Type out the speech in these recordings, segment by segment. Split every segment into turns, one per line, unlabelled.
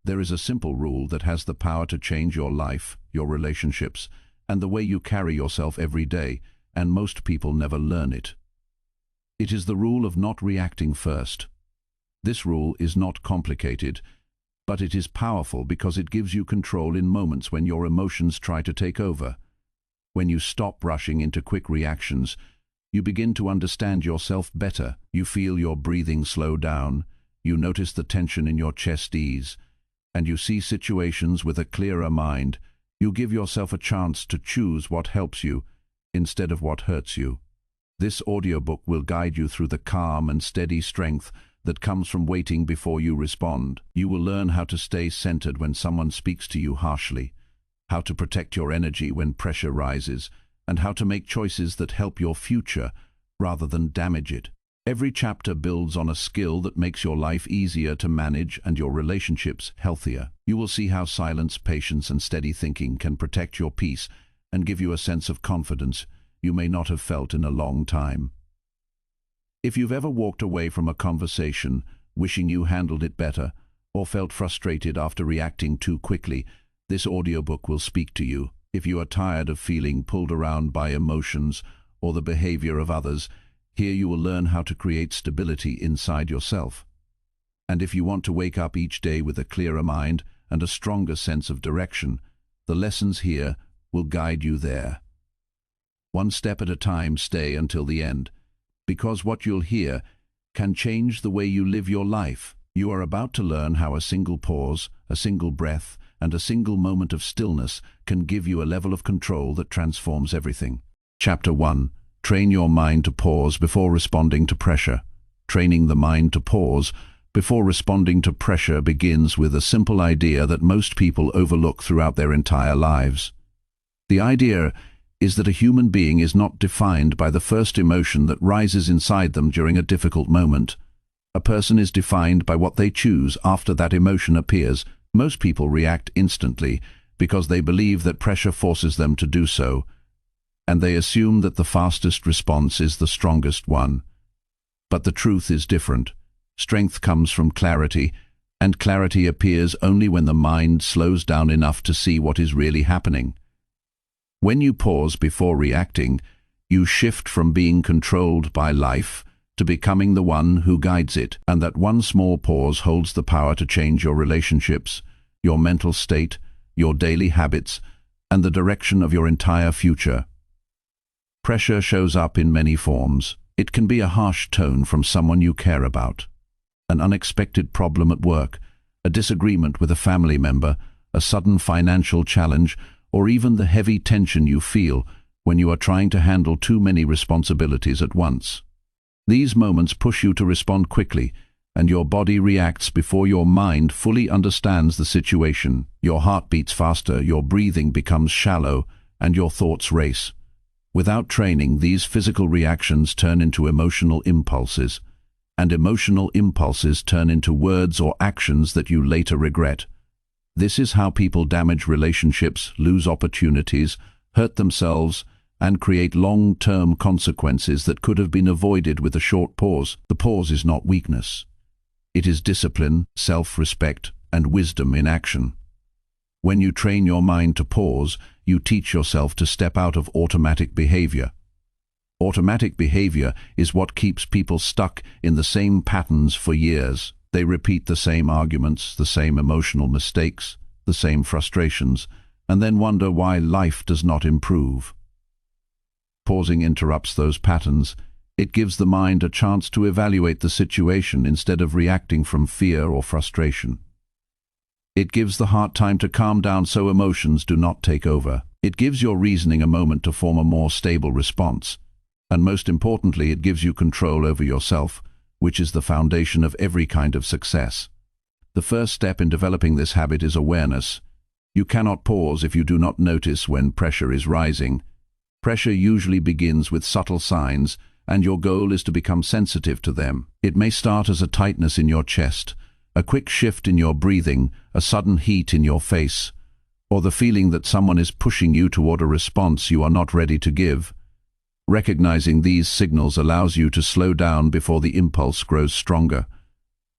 There is a simple rule that has the power to change your life, your relationships, and the way you carry yourself every day, and most people never learn it. It is the rule of not reacting first. This rule is not complicated, but it is powerful because it gives you control in moments when your emotions try to take over. When you stop rushing into quick reactions, you begin to understand yourself better. You feel your breathing slow down, you notice the tension in your chest ease, and you see situations with a clearer mind. You give yourself a chance to choose what helps you instead of what hurts you. This audiobook will guide you through the calm and steady strength that comes from waiting before you respond. You will learn how to stay centered when someone speaks to you harshly, how to protect your energy when pressure rises, and how to make choices that help your future rather than damage it. Every chapter builds on a skill that makes your life easier to manage and your relationships healthier. You will see how silence, patience, and steady thinking can protect your peace and give you a sense of confidence you may not have felt in a long time. If you've ever walked away from a conversation wishing you handled it better, or felt frustrated after reacting too quickly, this audiobook will speak to you. If you are tired of feeling pulled around by emotions or the behavior of others, here you will learn how to create stability inside yourself. And if you want to wake up each day with a clearer mind and a stronger sense of direction, the lessons here will guide you there. One step at a time, stay until the end, because what you'll hear can change the way you live your life. You are about to learn how a single pause, a single breath, and a single moment of stillness can give you a level of control that transforms everything. Chapter 1. Train your mind to pause before responding to pressure. Training the mind to pause before responding to pressure begins with a simple idea that most people overlook throughout their entire lives. The idea is that a human being is not defined by the first emotion that rises inside them during a difficult moment. A person is defined by what they choose after that emotion appears. Most people react instantly because they believe that pressure forces them to do so, and they assume that the fastest response is the strongest one. But the truth is different. Strength comes from clarity, and clarity appears only when the mind slows down enough to see what is really happening. When you pause before reacting, you shift from being controlled by life to becoming the one who guides it, and that one small pause holds the power to change your relationships, your mental state, your daily habits, and the direction of your entire future. Pressure shows up in many forms. It can be a harsh tone from someone you care about, an unexpected problem at work, a disagreement with a family member, a sudden financial challenge, or even the heavy tension you feel when you are trying to handle too many responsibilities at once. These moments push you to respond quickly, and your body reacts before your mind fully understands the situation. Your heart beats faster, your breathing becomes shallow, and your thoughts race. Without training, these physical reactions turn into emotional impulses, and emotional impulses turn into words or actions that you later regret. This is how people damage relationships, lose opportunities, hurt themselves, and create long-term consequences that could have been avoided with a short pause. The pause is not weakness. It is discipline, self-respect, and wisdom in action. When you train your mind to pause, you teach yourself to step out of automatic behavior. Automatic behavior is what keeps people stuck in the same patterns for years. They repeat the same arguments, the same emotional mistakes, the same frustrations, and then wonder why life does not improve. Pausing interrupts those patterns. It gives the mind a chance to evaluate the situation instead of reacting from fear or frustration. It gives the heart time to calm down so emotions do not take over. It gives your reasoning a moment to form a more stable response. And most importantly, it gives you control over yourself, which is the foundation of every kind of success. The first step in developing this habit is awareness. You cannot pause if you do not notice when pressure is rising. Pressure usually begins with subtle signs, and your goal is to become sensitive to them. It may start as a tightness in your chest, a quick shift in your breathing, a sudden heat in your face, or the feeling that someone is pushing you toward a response you are not ready to give. Recognizing these signals allows you to slow down before the impulse grows stronger.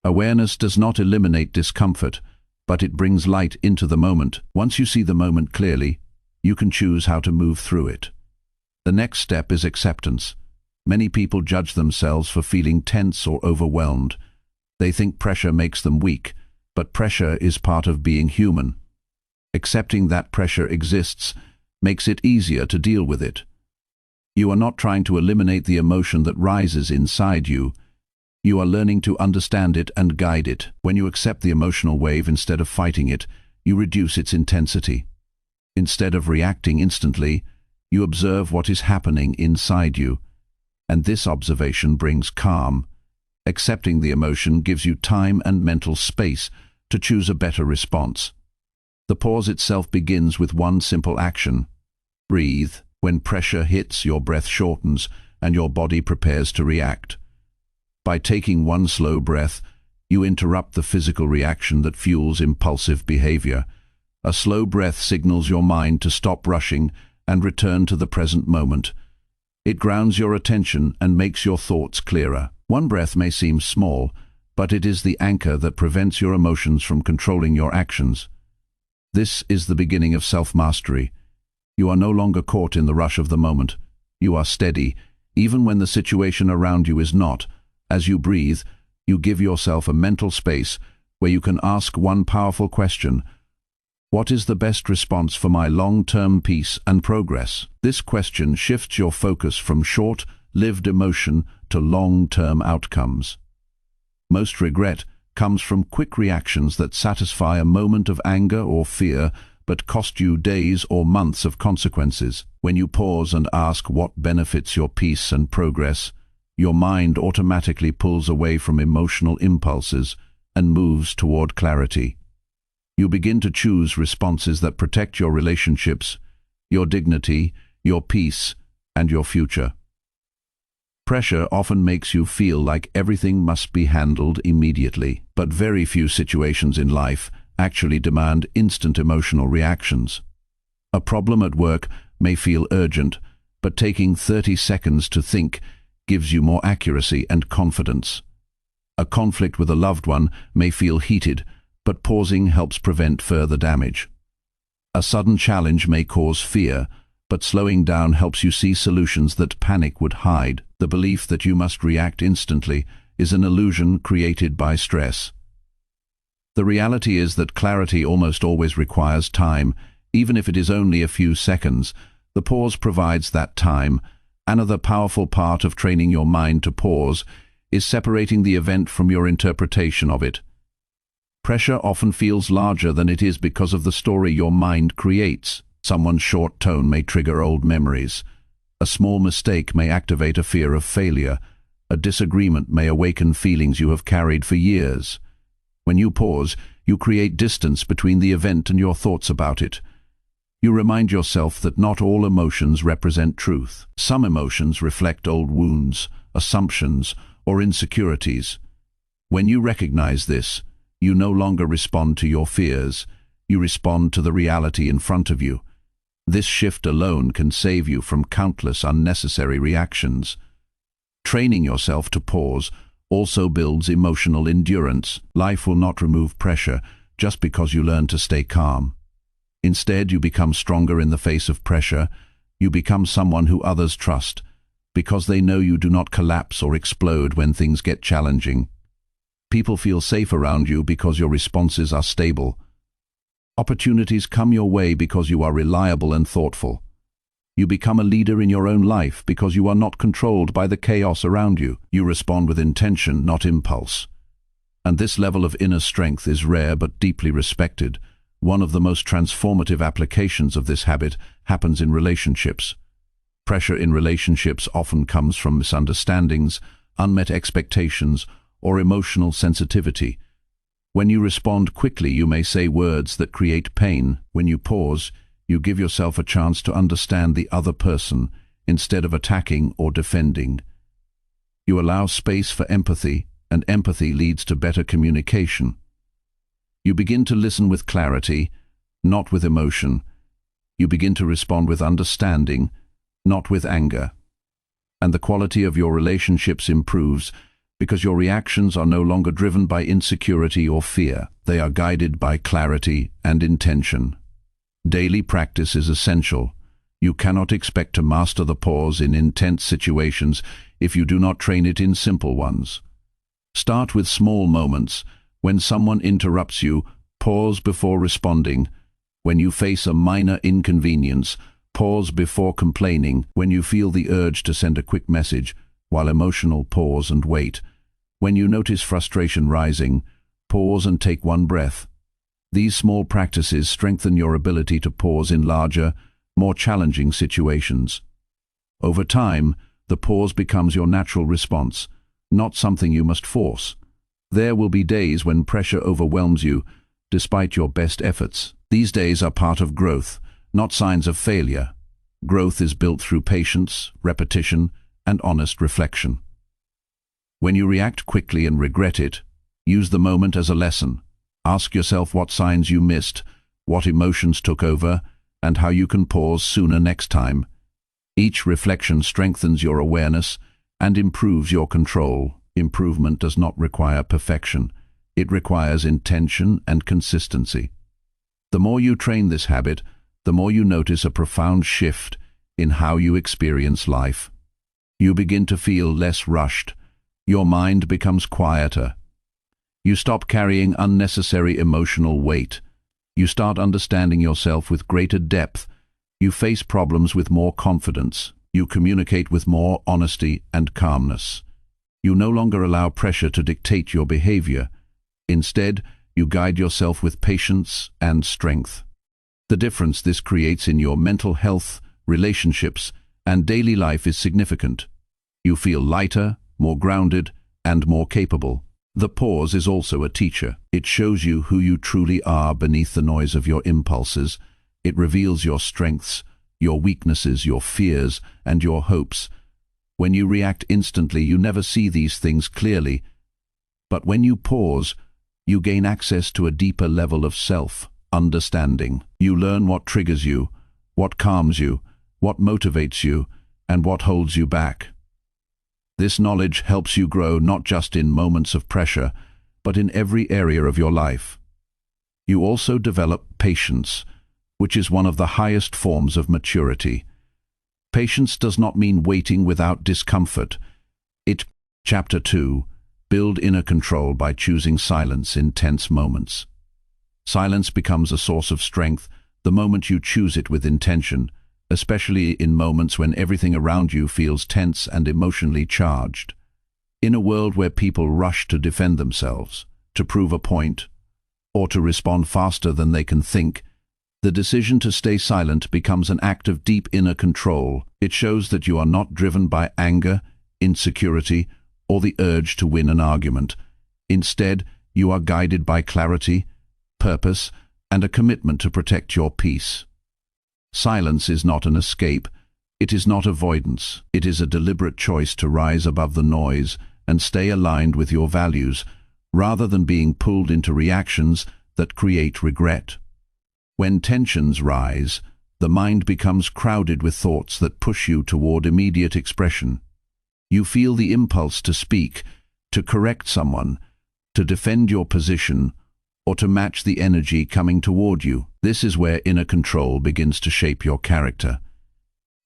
Awareness does not eliminate discomfort, but it brings light into the moment. Once you see the moment clearly, you can choose how to move through it. The next step is acceptance. Many people judge themselves for feeling tense or overwhelmed. They think pressure makes them weak, but pressure is part of being human. Accepting that pressure exists makes it easier to deal with it. You are not trying to eliminate the emotion that rises inside you. You are learning to understand it and guide it. When you accept the emotional wave instead of fighting it, you reduce its intensity. Instead of reacting instantly, you observe what is happening inside you, and this observation brings calm. Accepting the emotion gives you time and mental space to choose a better response. The pause itself begins with one simple action. Breathe. When pressure hits, your breath shortens and your body prepares to react. By taking one slow breath, you interrupt the physical reaction that fuels impulsive behavior. A slow breath signals your mind to stop rushing and return to the present moment. It grounds your attention and makes your thoughts clearer. One breath may seem small, but it is the anchor that prevents your emotions from controlling your actions. This is the beginning of self-mastery. You are no longer caught in the rush of the moment. You are steady, even when the situation around you is not. As you breathe, you give yourself a mental space where you can ask one powerful question: what is the best response for my long-term peace and progress? This question shifts your focus from short-lived emotion to long-term outcomes. Most regret comes from quick reactions that satisfy a moment of anger or fear but cost you days or months of consequences. When you pause and ask what benefits your peace and progress, your mind automatically pulls away from emotional impulses and moves toward clarity. You begin to choose responses that protect your relationships, your dignity, your peace, and your future. Pressure often makes you feel like everything must be handled immediately, but very few situations in life actually demand instant emotional reactions. A problem at work may feel urgent, but taking 30 seconds to think gives you more accuracy and confidence. A conflict with a loved one may feel heated, but pausing helps prevent further damage. A sudden challenge may cause fear, but slowing down helps you see solutions that panic would hide. The belief that you must react instantly is an illusion created by stress. The reality is that clarity almost always requires time, even if it is only a few seconds. The pause provides that time. Another powerful part of training your mind to pause is separating the event from your interpretation of it. Pressure often feels larger than it is because of the story your mind creates. Someone's short tone may trigger old memories. A small mistake may activate a fear of failure. A disagreement may awaken feelings you have carried for years. When you pause, you create distance between the event and your thoughts about it. You remind yourself that not all emotions represent truth. Some emotions reflect old wounds, assumptions, or insecurities. When you recognize this, you no longer respond to your fears. You respond to the reality in front of you. This shift alone can save you from countless unnecessary reactions. Training yourself to pause also builds emotional endurance. Life will not remove pressure just because you learn to stay calm. Instead, you become stronger in the face of pressure. You become someone who others trust, because they know you do not collapse or explode when things get challenging. People feel safe around you because your responses are stable. Opportunities come your way because you are reliable and thoughtful. You become a leader in your own life because you are not controlled by the chaos around you. You respond with intention, not impulse. And this level of inner strength is rare but deeply respected. One of the most transformative applications of this habit happens in relationships. Pressure in relationships often comes from misunderstandings, unmet expectations, or emotional sensitivity. When you respond quickly, you may say words that create pain. When you pause, you give yourself a chance to understand the other person instead of attacking or defending. You allow space for empathy, and empathy leads to better communication. You begin to listen with clarity, not with emotion. You begin to respond with understanding, not with anger. And the quality of your relationships improves because your reactions are no longer driven by insecurity or fear. They are guided by clarity and intention. Daily practice is essential. You cannot expect to master the pause in intense situations if you do not train it in simple ones. Start with small moments. When someone interrupts you, pause before responding. When you face a minor inconvenience, pause before complaining. When you feel the urge to send a quick message, while emotional, pause and wait. When you notice frustration rising, pause and take one breath. These small practices strengthen your ability to pause in larger, more challenging situations. Over time, the pause becomes your natural response, not something you must force. There will be days when pressure overwhelms you, despite your best efforts. These days are part of growth, not signs of failure. Growth is built through patience, repetition, and honest reflection. When you react quickly and regret it, use the moment as a lesson. Ask yourself what signs you missed, what emotions took over, and how you can pause sooner next time. Each reflection strengthens your awareness and improves your control. Improvement does not require perfection. It requires intention and consistency. The more you train this habit, the more you notice a profound shift in how you experience life. You begin to feel less rushed. Your mind becomes quieter. You stop carrying unnecessary emotional weight. You start understanding yourself with greater depth. You face problems with more confidence. You communicate with more honesty and calmness. You no longer allow pressure to dictate your behavior. Instead, you guide yourself with patience and strength. The difference this creates in your mental health, relationships, and daily life is significant. You feel lighter, more grounded, and more capable. The pause is also a teacher. It shows you who you truly are beneath the noise of your impulses. It reveals your strengths, your weaknesses, your fears, and your hopes. When you react instantly, you never see these things clearly. But when you pause, you gain access to a deeper level of self-understanding. You learn what triggers you, what calms you, what motivates you, and what holds you back. This knowledge helps you grow not just in moments of pressure, but in every area of your life. You also develop patience, which is one of the highest forms of maturity. Patience does not mean waiting without discomfort. Chapter 2. Build inner control by choosing silence in tense moments. Silence becomes a source of strength the moment you choose it with intention, especially in moments when everything around you feels tense and emotionally charged. In a world where people rush to defend themselves, to prove a point, or to respond faster than they can think, the decision to stay silent becomes an act of deep inner control. It shows that you are not driven by anger, insecurity, or the urge to win an argument. Instead, you are guided by clarity, purpose, and a commitment to protect your peace. Silence is not an escape. It is not avoidance. It is a deliberate choice to rise above the noise and stay aligned with your values, rather than being pulled into reactions that create regret. When tensions rise, the mind becomes crowded with thoughts that push you toward immediate expression. You feel the impulse to speak, to correct someone, to defend your position, or to match the energy coming toward you. This is where inner control begins to shape your character.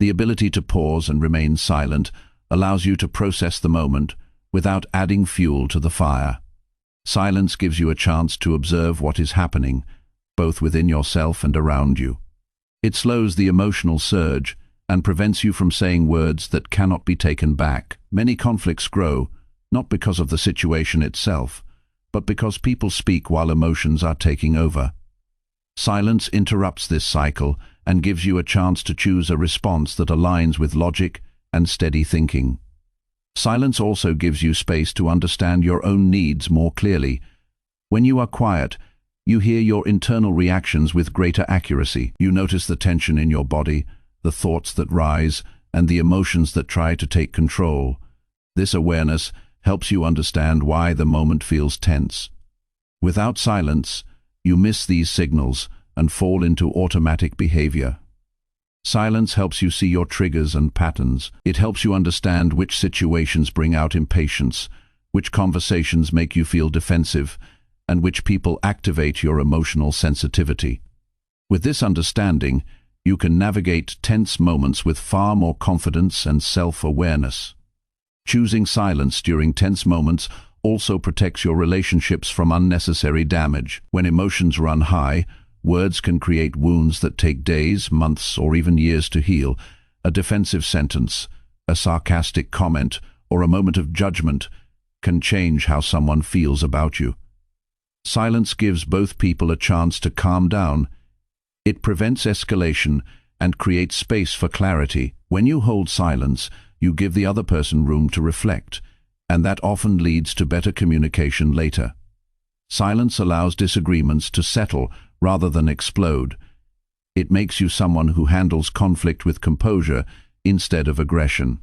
The ability to pause and remain silent allows you to process the moment without adding fuel to the fire. Silence gives you a chance to observe what is happening, both within yourself and around you. It slows the emotional surge and prevents you from saying words that cannot be taken back. Many conflicts grow, not because of the situation itself, but because people speak while emotions are taking over. Silence interrupts this cycle and gives you a chance to choose a response that aligns with logic and steady thinking. Silence also gives you space to understand your own needs more clearly. When you are quiet, you hear your internal reactions with greater accuracy. You notice the tension in your body, the thoughts that rise, and the emotions that try to take control. This awareness helps you understand why the moment feels tense. Without silence, you miss these signals and fall into automatic behavior. Silence helps you see your triggers and patterns. It helps you understand which situations bring out impatience, which conversations make you feel defensive, and which people activate your emotional sensitivity. With this understanding, you can navigate tense moments with far more confidence and self-awareness. Choosing silence during tense moments also protects your relationships from unnecessary damage. When emotions run high, words can create wounds that take days, months, or even years to heal. A defensive sentence, a sarcastic comment, or a moment of judgment can change how someone feels about you. Silence gives both people a chance to calm down. It prevents escalation and creates space for clarity. When you hold silence, you give the other person room to reflect, and that often leads to better communication later. Silence allows disagreements to settle rather than explode. It makes you someone who handles conflict with composure instead of aggression.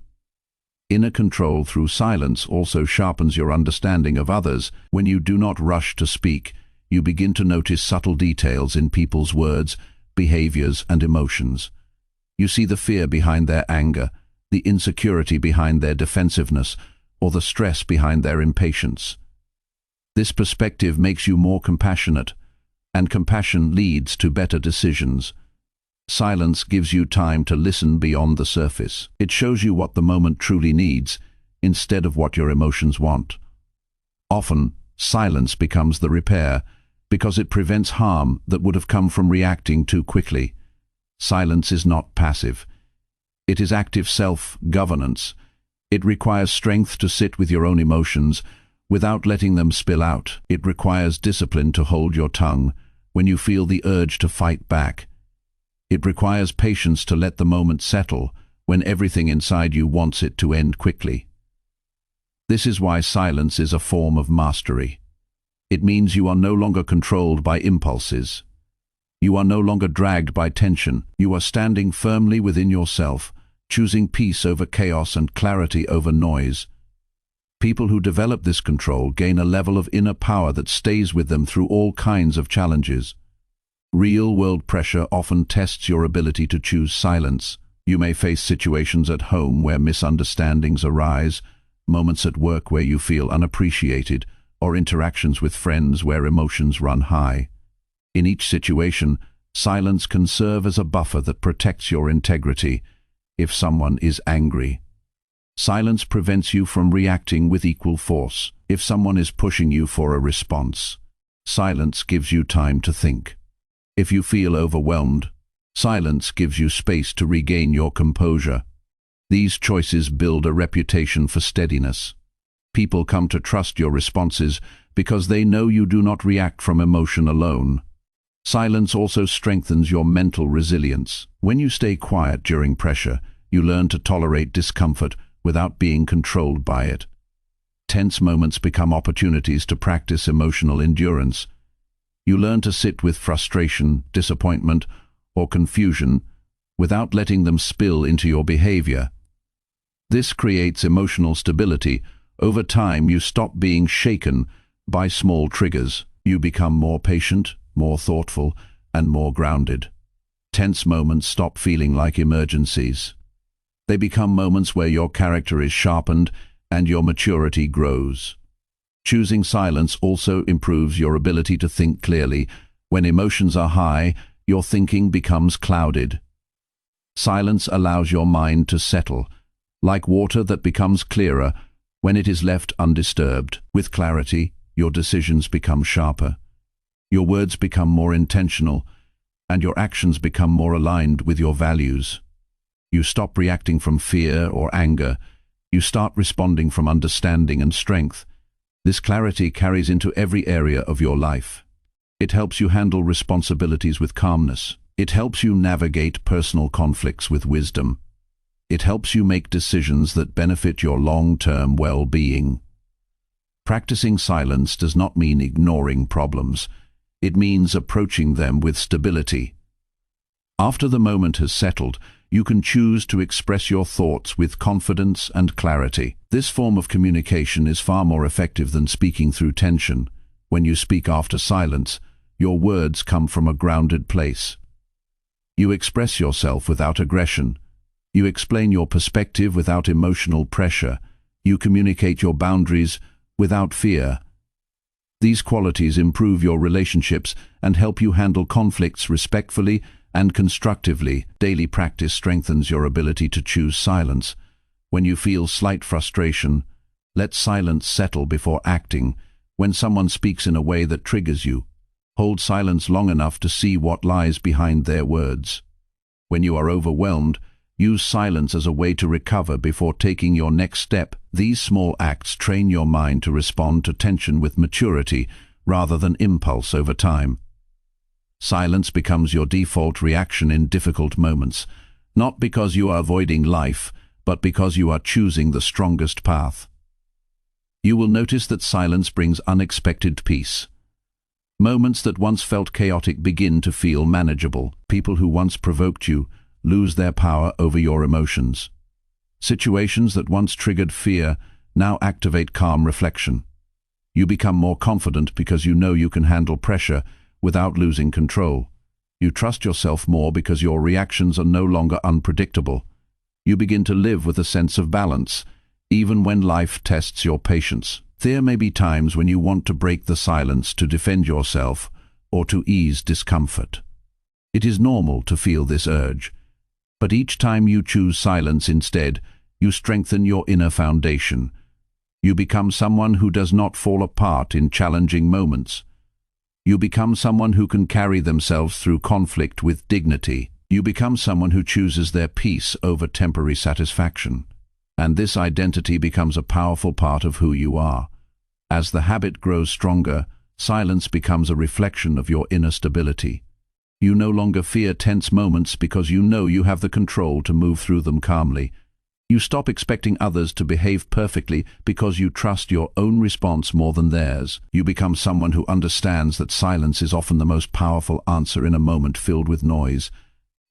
Inner control through silence also sharpens your understanding of others. When you do not rush to speak, you begin to notice subtle details in people's words, behaviors, and emotions. You see the fear behind their anger, the insecurity behind their defensiveness, or the stress behind their impatience. This perspective makes you more compassionate, and compassion leads to better decisions. Silence gives you time to listen beyond the surface. It shows you what the moment truly needs, instead of what your emotions want. Often, silence becomes the repair, because it prevents harm that would have come from reacting too quickly. Silence is not passive. It is active self-governance. It requires strength to sit with your own emotions without letting them spill out. It requires discipline to hold your tongue when you feel the urge to fight back. It requires patience to let the moment settle when everything inside you wants it to end quickly. This is why silence is a form of mastery. It means you are no longer controlled by impulses. You are no longer dragged by tension. You are standing firmly within yourself, choosing peace over chaos and clarity over noise. People who develop this control gain a level of inner power that stays with them through all kinds of challenges. Real-world pressure often tests your ability to choose silence. You may face situations at home where misunderstandings arise, moments at work where you feel unappreciated, or interactions with friends where emotions run high. In each situation, silence can serve as a buffer that protects your integrity. If someone is angry, silence prevents you from reacting with equal force. If someone is pushing you for a response, silence gives you time to think. If you feel overwhelmed, silence gives you space to regain your composure. These choices build a reputation for steadiness. People come to trust your responses because they know you do not react from emotion alone. Silence also strengthens your mental resilience. When you stay quiet during pressure, you learn to tolerate discomfort without being controlled by it. Tense moments become opportunities to practice emotional endurance. You learn to sit with frustration, disappointment, or confusion without letting them spill into your behavior. This creates emotional stability. Over time, you stop being shaken by small triggers. You become more patient, more thoughtful, and more grounded. Tense moments stop feeling like emergencies. They become moments where your character is sharpened and your maturity grows. Choosing silence also improves your ability to think clearly. When emotions are high, your thinking becomes clouded. Silence allows your mind to settle, like water that becomes clearer when it is left undisturbed. With clarity, your decisions become sharper. Your words become more intentional, and your actions become more aligned with your values. You stop reacting from fear or anger. You start responding from understanding and strength. This clarity carries into every area of your life. It helps you handle responsibilities with calmness. It helps you navigate personal conflicts with wisdom. It helps you make decisions that benefit your long-term well-being. Practicing silence does not mean ignoring problems. It means approaching them with stability. After the moment has settled, you can choose to express your thoughts with confidence and clarity. This form of communication is far more effective than speaking through tension. When you speak after silence, your words come from a grounded place. You express yourself without aggression. You explain your perspective without emotional pressure. You communicate your boundaries without fear. These qualities improve your relationships and help you handle conflicts respectfully and constructively. Daily practice strengthens your ability to choose silence. When you feel slight frustration, let silence settle before acting. When someone speaks in a way that triggers you, hold silence long enough to see what lies behind their words. When you are overwhelmed, use silence as a way to recover before taking your next step. These small acts train your mind to respond to tension with maturity rather than impulse over time. Silence becomes your default reaction in difficult moments, not because you are avoiding life, but because you are choosing the strongest path. You will notice that silence brings unexpected peace. Moments that once felt chaotic begin to feel manageable. People who once provoked you lose their power over your emotions. Situations that once triggered fear now activate calm reflection. You become more confident because you know you can handle pressure without losing control. You trust yourself more because your reactions are no longer unpredictable. You begin to live with a sense of balance, even when life tests your patience. There may be times when you want to break the silence to defend yourself or to ease discomfort. It is normal to feel this urge, but each time you choose silence instead, you strengthen your inner foundation. You become someone who does not fall apart in challenging moments. You become someone who can carry themselves through conflict with dignity. You become someone who chooses their peace over temporary satisfaction. And this identity becomes a powerful part of who you are. As the habit grows stronger, silence becomes a reflection of your inner stability. You no longer fear tense moments because you know you have the control to move through them calmly. You stop expecting others to behave perfectly because you trust your own response more than theirs. You become someone who understands that silence is often the most powerful answer in a moment filled with noise,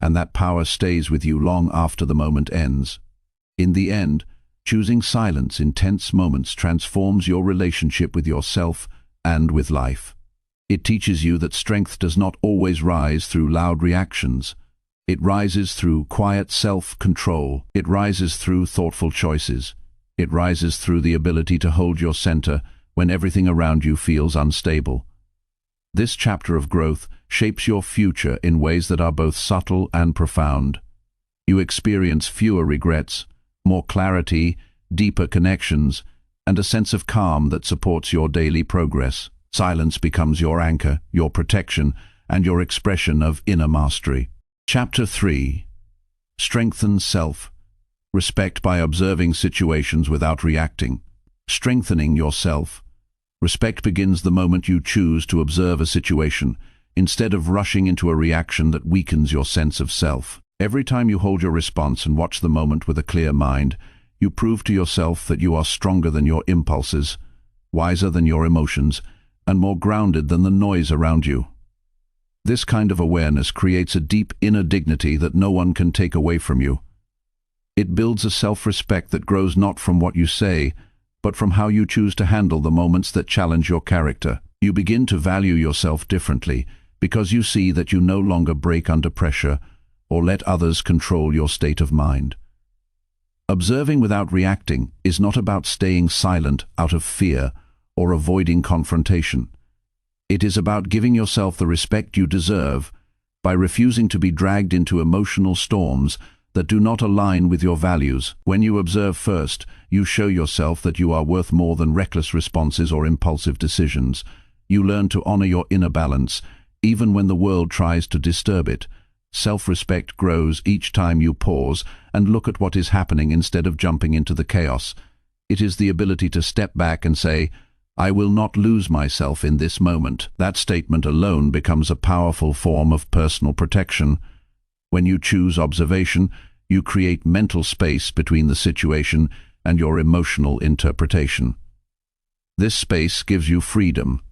and that power stays with you long after the moment ends. In the end, choosing silence in tense moments transforms your relationship with yourself and with life. It teaches you that strength does not always rise through loud reactions. It rises through quiet self-control. It rises through thoughtful choices. It rises through the ability to hold your center when everything around you feels unstable. This chapter of growth shapes your future in ways that are both subtle and profound. You experience fewer regrets, more clarity, deeper connections, and a sense of calm that supports your daily progress. Silence becomes your anchor, your protection, and your expression of inner mastery. Chapter 3. Strengthen self-respect by observing situations without reacting. Strengthening yourself. Respect begins the moment you choose to observe a situation, instead of rushing into a reaction that weakens your sense of self. Every time you hold your response and watch the moment with a clear mind, you prove to yourself that you are stronger than your impulses, wiser than your emotions, and more grounded than the noise around you. This kind of awareness creates a deep inner dignity that no one can take away from you. It builds a self-respect that grows not from what you say, but from how you choose to handle the moments that challenge your character. You begin to value yourself differently because you see that you no longer break under pressure or let others control your state of mind. Observing without reacting is not about staying silent out of fear or avoiding confrontation. It is about giving yourself the respect you deserve by refusing to be dragged into emotional storms that do not align with your values. When you observe first, you show yourself that you are worth more than reckless responses or impulsive decisions. You learn to honor your inner balance, even when the world tries to disturb it. Self-respect grows each time you pause and look at what is happening instead of jumping into the chaos. It is the ability to step back and say, "I will not lose myself in this moment." That statement alone becomes a powerful form of personal protection. When you choose observation, you create mental space between the situation and your emotional interpretation. This space gives you freedom.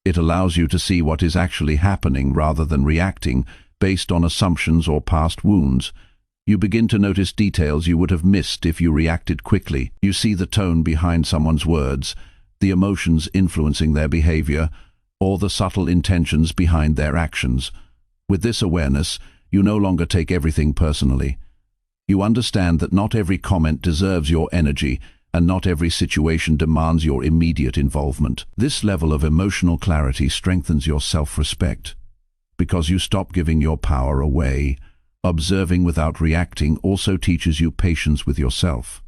It allows you to see what is actually happening rather than reacting based on assumptions or past wounds. You begin to notice details you would have missed if you reacted quickly. You see the tone behind someone's words, the emotions influencing their behavior, or the subtle intentions behind their actions. With this awareness, you no longer take everything personally. You understand that not every comment deserves your energy, and not every situation demands your immediate involvement. This level of emotional clarity strengthens your self-respect, because you stop giving your power away. Observing without reacting also teaches you patience with yourself.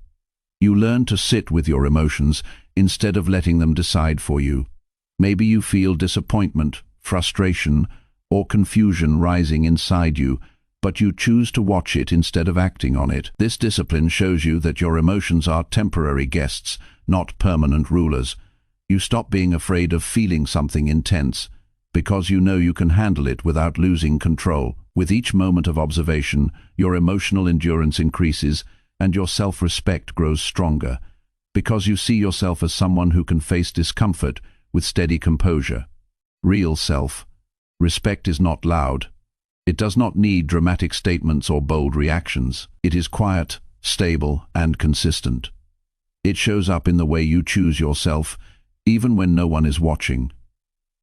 You learn to sit with your emotions instead of letting them decide for you. Maybe you feel disappointment, frustration, or confusion rising inside you, but you choose to watch it instead of acting on it. This discipline shows you that your emotions are temporary guests, not permanent rulers. You stop being afraid of feeling something intense, because you know you can handle it without losing control. With each moment of observation, your emotional endurance increases and your self-respect grows stronger, because you see yourself as someone who can face discomfort with steady composure. Real self-respect is not loud. It does not need dramatic statements or bold reactions. It is quiet, stable, and consistent. It shows up in the way you choose yourself, even when no one is watching.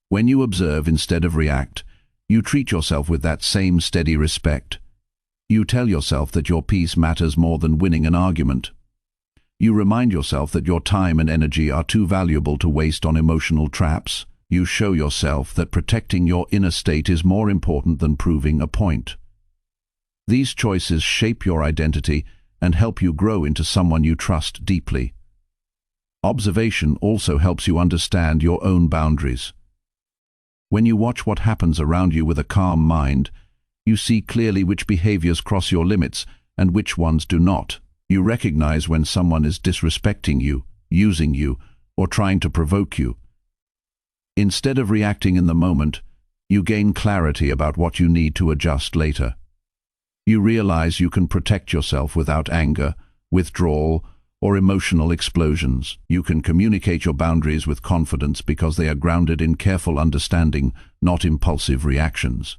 When you observe instead of react, you treat yourself with that same steady respect. You tell yourself that your peace matters more than winning an argument. You remind yourself that your time and energy are too valuable to waste on emotional traps. You show yourself that protecting your inner state is more important than proving a point. These choices shape your identity and help you grow into someone you trust deeply. Observation also helps you understand your own boundaries. When you watch what happens around you with a calm mind, you see clearly which behaviors cross your limits and which ones do not. You recognize when someone is disrespecting you, using you, or trying to provoke you. Instead of reacting in the moment, you gain clarity about what you need to adjust later. You realize you can protect yourself without anger, withdrawal, or emotional explosions. You can communicate your boundaries with confidence because they are grounded in careful understanding, not impulsive reactions.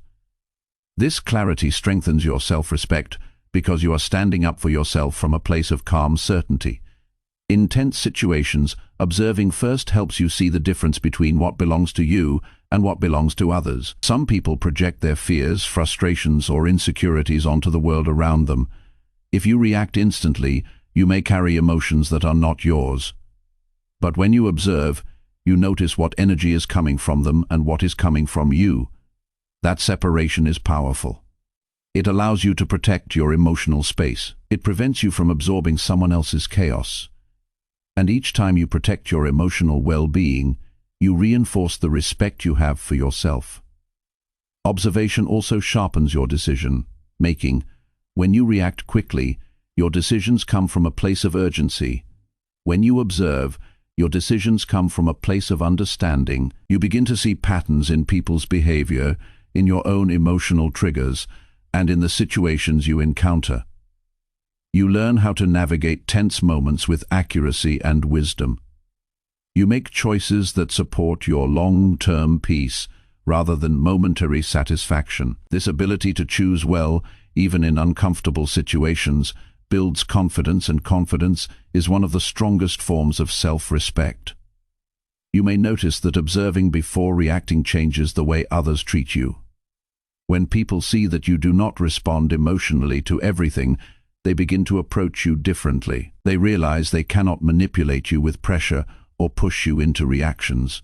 This clarity strengthens your self-respect because you are standing up for yourself from a place of calm certainty. In tense situations, observing first helps you see the difference between what belongs to you and what belongs to others. Some people project their fears, frustrations, or insecurities onto the world around them. If you react instantly, you may carry emotions that are not yours. But when you observe, you notice what energy is coming from them and what is coming from you. That separation is powerful. It allows you to protect your emotional space. It prevents you from absorbing someone else's chaos. And each time you protect your emotional well-being, you reinforce the respect you have for yourself. Observation also sharpens your decision-making. When you react quickly, your decisions come from a place of urgency. When you observe, your decisions come from a place of understanding. You begin to see patterns in people's behavior, in your own emotional triggers, and in the situations you encounter. You learn how to navigate tense moments with accuracy and wisdom. You make choices that support your long-term peace rather than momentary satisfaction. This ability to choose well, even in uncomfortable situations, builds confidence, and confidence is one of the strongest forms of self-respect. You may notice that observing before reacting changes the way others treat you. When people see that you do not respond emotionally to everything, they begin to approach you differently. They realize they cannot manipulate you with pressure or push you into reactions.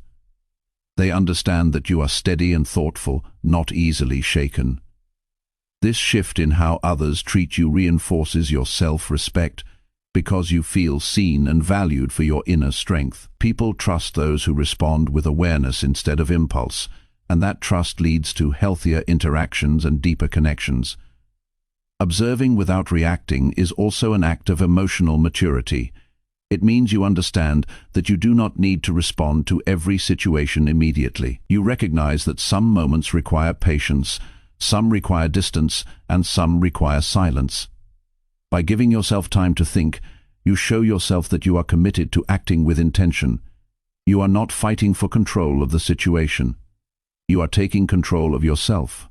They understand that you are steady and thoughtful, not easily shaken. This shift in how others treat you reinforces your self-respect because you feel seen and valued for your inner strength. People trust those who respond with awareness instead of impulse, and that trust leads to healthier interactions and deeper connections. Observing without reacting is also an act of emotional maturity. It means you understand that you do not need to respond to every situation immediately. You recognize that some moments require patience, some require distance, and some require silence. By giving yourself time to think, you show yourself that you are committed to acting with intention. You are not fighting for control of the situation. You are taking control of yourself.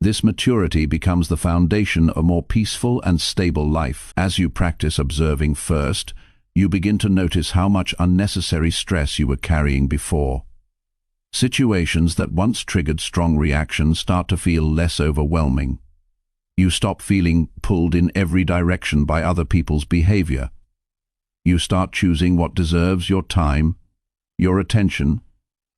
This maturity becomes the foundation of a more peaceful and stable life. As you practice observing first, you begin to notice how much unnecessary stress you were carrying before. Situations that once triggered strong reactions start to feel less overwhelming. You stop feeling pulled in every direction by other people's behavior. You start choosing what deserves your time, your attention,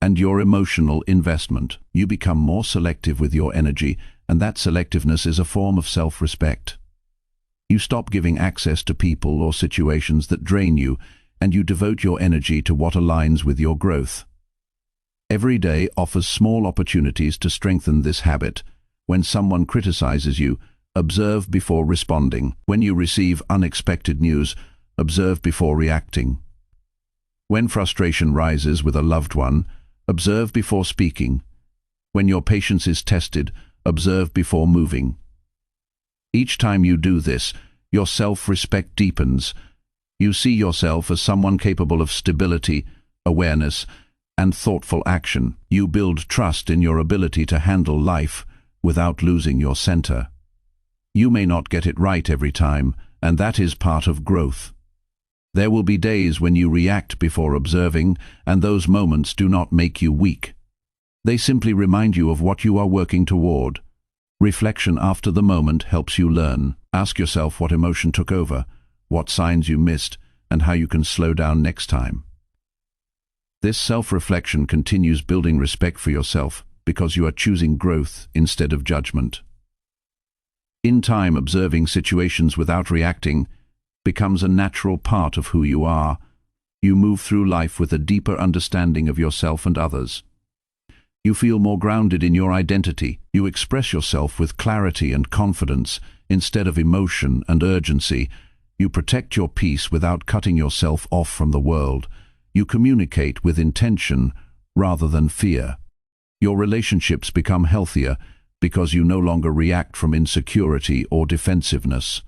and your emotional investment. You become more selective with your energy, and that selectiveness is a form of self-respect. You stop giving access to people or situations that drain you, and you devote your energy to what aligns with your growth. Every day offers small opportunities to strengthen this habit. When someone criticizes you, observe before responding. When you receive unexpected news, observe before reacting. When frustration rises with a loved one, observe before speaking. When your patience is tested, observe before moving. Each time you do this, your self-respect deepens. You see yourself as someone capable of stability, awareness, and thoughtful action. You build trust in your ability to handle life without losing your center. You may not get it right every time, and that is part of growth. There will be days when you react before observing, and those moments do not make you weak. They simply remind you of what you are working toward. Reflection after the moment helps you learn. Ask yourself what emotion took over, what signs you missed, and how you can slow down next time. This self-reflection continues building respect for yourself because you are choosing growth instead of judgment. In time, observing situations without reacting becomes a natural part of who you are. You move through life with a deeper understanding of yourself and others. You feel more grounded in your identity. You express yourself with clarity and confidence instead of emotion and urgency. You protect your peace without cutting yourself off from the world. You communicate with intention rather than fear. Your relationships become healthier because you no longer react from insecurity or defensiveness.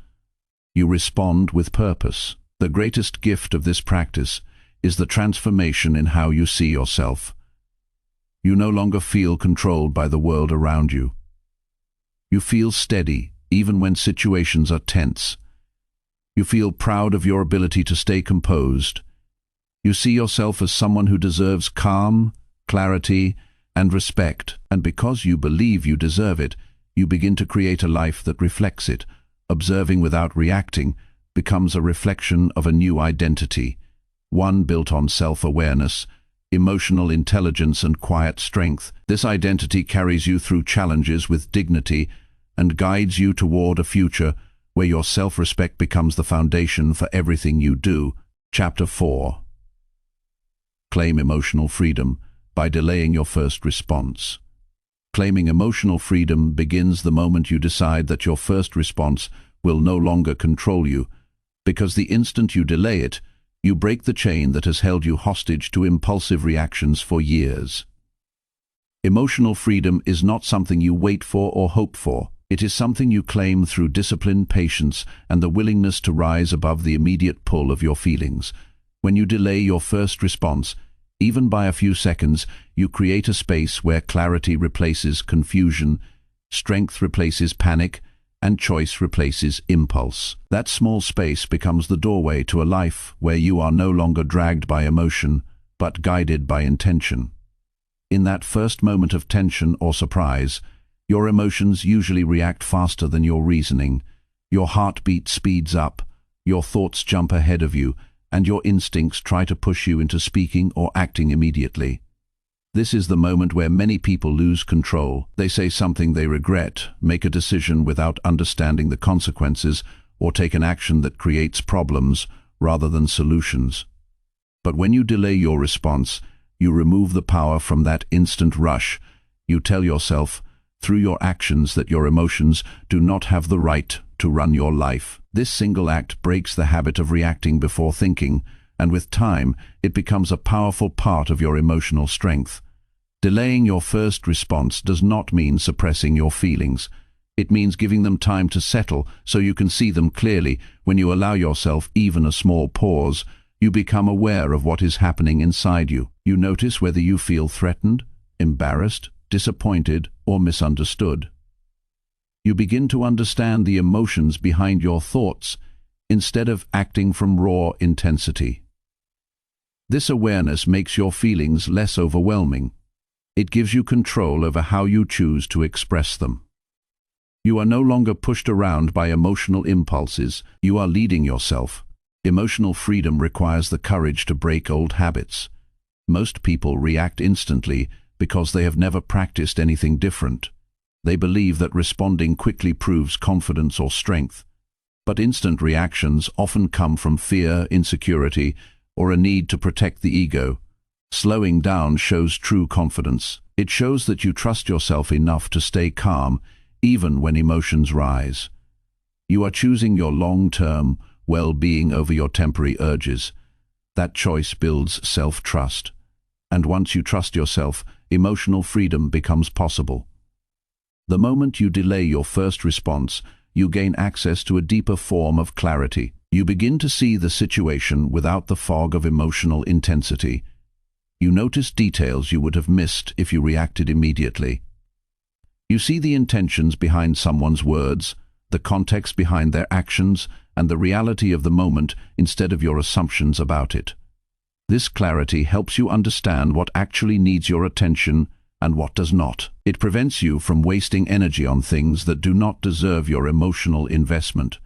You respond with purpose. The greatest gift of this practice is the transformation in how you see yourself. You no longer feel controlled by the world around you. You feel steady even when situations are tense. You feel proud of your ability to stay composed. You see yourself as someone who deserves calm, clarity, and respect, and because you believe you deserve it, you begin to create a life that reflects it. Observing without reacting becomes a reflection of a new identity, one built on self-awareness, emotional intelligence, and quiet strength. This identity carries you through challenges with dignity and guides you toward a future where your self-respect becomes the foundation for everything you do. Chapter 4. Claim emotional freedom by delaying your first response. Claiming emotional freedom begins the moment you decide that your first response will no longer control you, because the instant you delay it, you break the chain that has held you hostage to impulsive reactions for years. Emotional freedom is not something you wait for or hope for. It is something you claim through discipline, patience, and the willingness to rise above the immediate pull of your feelings. When you delay your first response, even by a few seconds, you create a space where clarity replaces confusion, strength replaces panic, and choice replaces impulse. That small space becomes the doorway to a life where you are no longer dragged by emotion, but guided by intention. In that first moment of tension or surprise, your emotions usually react faster than your reasoning. Your heartbeat speeds up, your thoughts jump ahead of you, and your instincts try to push you into speaking or acting immediately. This is the moment where many people lose control. They say something they regret, make a decision without understanding the consequences, or take an action that creates problems rather than solutions. But when you delay your response, you remove the power from that instant rush. You tell yourself, through your actions, that your emotions do not have the right to run your life. This single act breaks the habit of reacting before thinking, and with time, it becomes a powerful part of your emotional strength. Delaying your first response does not mean suppressing your feelings. It means giving them time to settle so you can see them clearly. When you allow yourself even a small pause, you become aware of what is happening inside you. You notice whether you feel threatened, embarrassed, disappointed, or misunderstood. You begin to understand the emotions behind your thoughts instead of acting from raw intensity. This awareness makes your feelings less overwhelming. It gives you control over how you choose to express them. You are no longer pushed around by emotional impulses. You are leading yourself. Emotional freedom requires the courage to break old habits. Most people react instantly because they have never practiced anything different. They believe that responding quickly proves confidence or strength. But instant reactions often come from fear, insecurity, or a need to protect the ego. Slowing down shows true confidence. It shows that you trust yourself enough to stay calm, even when emotions rise. You are choosing your long-term well-being over your temporary urges. That choice builds self-trust. And once you trust yourself, emotional freedom becomes possible. The moment you delay your first response, you gain access to a deeper form of clarity. You begin to see the situation without the fog of emotional intensity. You notice details you would have missed if you reacted immediately. You see the intentions behind someone's words, the context behind their actions, and the reality of the moment instead of your assumptions about it. This clarity helps you understand what actually needs your attention and what does not. It prevents you from wasting energy on things that do not deserve your emotional investment.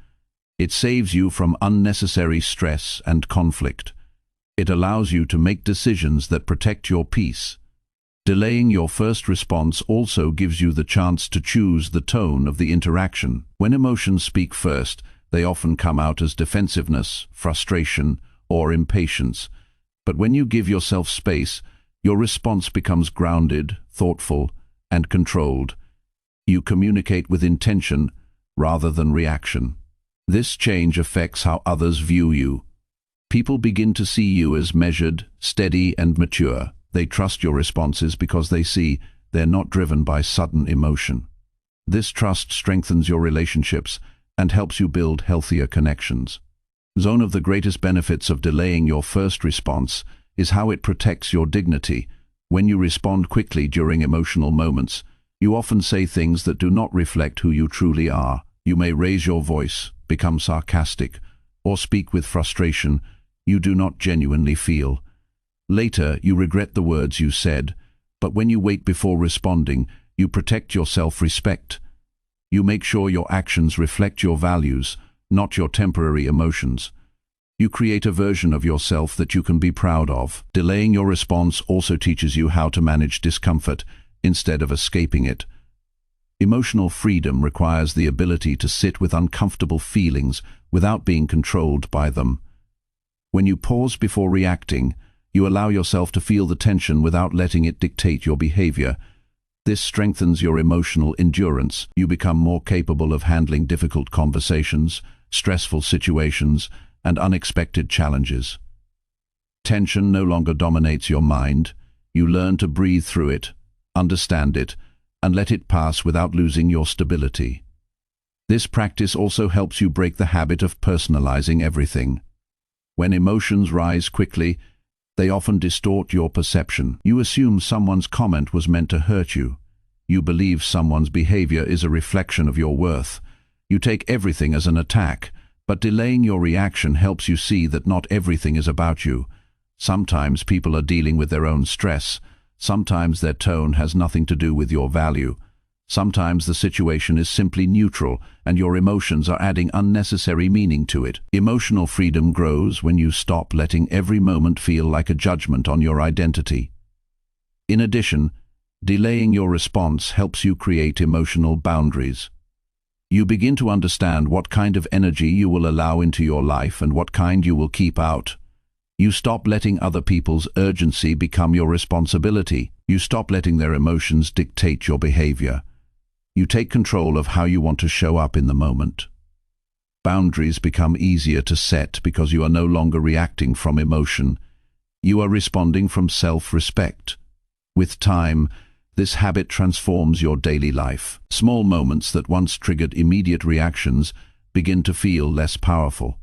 It saves you from unnecessary stress and conflict. It allows you to make decisions that protect your peace. Delaying your first response also gives you the chance to choose the tone of the interaction. When emotions speak first, they often come out as defensiveness, frustration, or impatience. But when you give yourself space, your response becomes grounded, thoughtful, and controlled. You communicate with intention rather than reaction. This change affects how others view you. People begin to see you as measured, steady, and mature. They trust your responses because they see they're not driven by sudden emotion. This trust strengthens your relationships and helps you build healthier connections. One of the greatest benefits of delaying your first response is how it protects your dignity. When you respond quickly during emotional moments, you often say things that do not reflect who you truly are. You may raise your voice, become sarcastic, or speak with frustration you do not genuinely feel. Later, you regret the words you said, but when you wait before responding, you protect your self-respect. You make sure your actions reflect your values, not your temporary emotions. You create a version of yourself that you can be proud of. Delaying your response also teaches you how to manage discomfort instead of escaping it. Emotional freedom requires the ability to sit with uncomfortable feelings without being controlled by them. When you pause before reacting, you allow yourself to feel the tension without letting it dictate your behavior. This strengthens your emotional endurance. You become more capable of handling difficult conversations, stressful situations, and unexpected challenges. Tension no longer dominates your mind. You learn to breathe through it, understand it, and let it pass without losing your stability. This practice also helps you break the habit of personalizing everything. When emotions rise quickly, they often distort your perception. You assume someone's comment was meant to hurt you. You believe someone's behavior is a reflection of your worth. You take everything as an attack, but delaying your reaction helps you see that not everything is about you. Sometimes people are dealing with their own stress. Sometimes their tone has nothing to do with your value. Sometimes the situation is simply neutral and your emotions are adding unnecessary meaning to it. Emotional freedom grows when you stop letting every moment feel like a judgment on your identity. In addition, delaying your response helps you create emotional boundaries. You begin to understand what kind of energy you will allow into your life and what kind you will keep out. You stop letting other people's urgency become your responsibility. You stop letting their emotions dictate your behavior. You take control of how you want to show up in the moment. Boundaries become easier to set because you are no longer reacting from emotion. You are responding from self-respect. With time, this habit transforms your daily life. Small moments that once triggered immediate reactions begin to feel less powerful.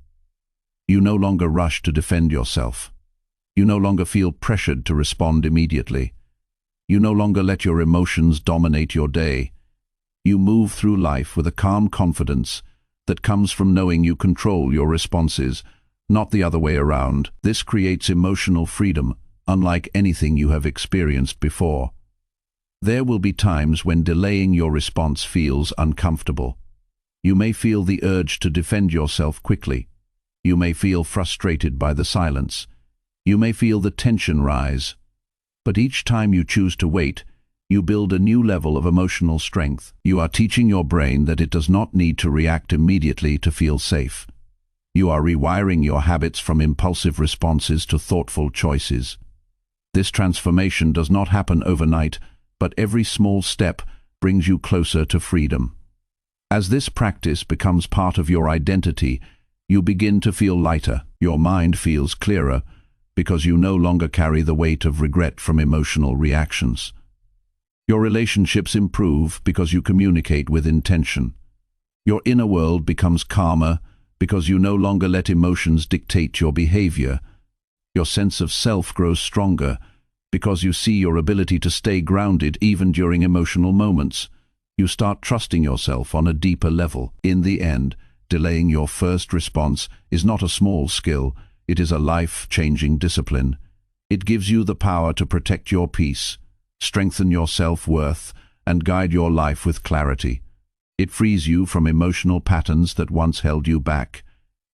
You no longer rush to defend yourself. You no longer feel pressured to respond immediately. You no longer let your emotions dominate your day. You move through life with a calm confidence that comes from knowing you control your responses, not the other way around. This creates emotional freedom, unlike anything you have experienced before. There will be times when delaying your response feels uncomfortable. You may feel the urge to defend yourself quickly. You may feel frustrated by the silence. You may feel the tension rise. But each time you choose to wait, you build a new level of emotional strength. You are teaching your brain that it does not need to react immediately to feel safe. You are rewiring your habits from impulsive responses to thoughtful choices. This transformation does not happen overnight, but every small step brings you closer to freedom. As this practice becomes part of your identity, you begin to feel lighter. Your mind feels clearer because you no longer carry the weight of regret from emotional reactions. Your relationships improve because you communicate with intention. Your inner world becomes calmer because you no longer let emotions dictate your behavior. Your sense of self grows stronger because you see your ability to stay grounded even during emotional moments. You start trusting yourself on a deeper level. In the end, delaying your first response is not a small skill, it is a life-changing discipline. It gives you the power to protect your peace, strengthen your self-worth, and guide your life with clarity. It frees you from emotional patterns that once held you back.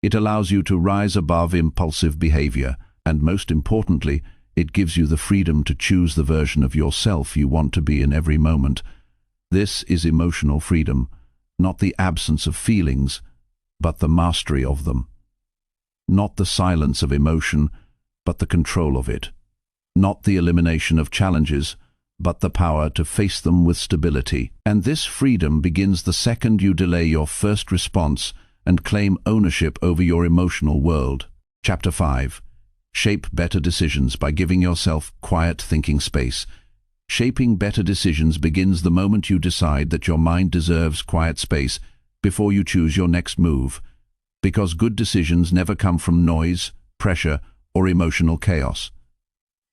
It allows you to rise above impulsive behavior, and most importantly, it gives you the freedom to choose the version of yourself you want to be in every moment. This is emotional freedom, not the absence of feelings, but the mastery of them. Not the silence of emotion, but the control of it. Not the elimination of challenges, but the power to face them with stability. And this freedom begins the second you delay your first response and claim ownership over your emotional world. Chapter 5. Shape better decisions by giving yourself quiet thinking space. Shaping better decisions begins the moment you decide that your mind deserves quiet space before you choose your next move. Because good decisions never come from noise, pressure, or emotional chaos.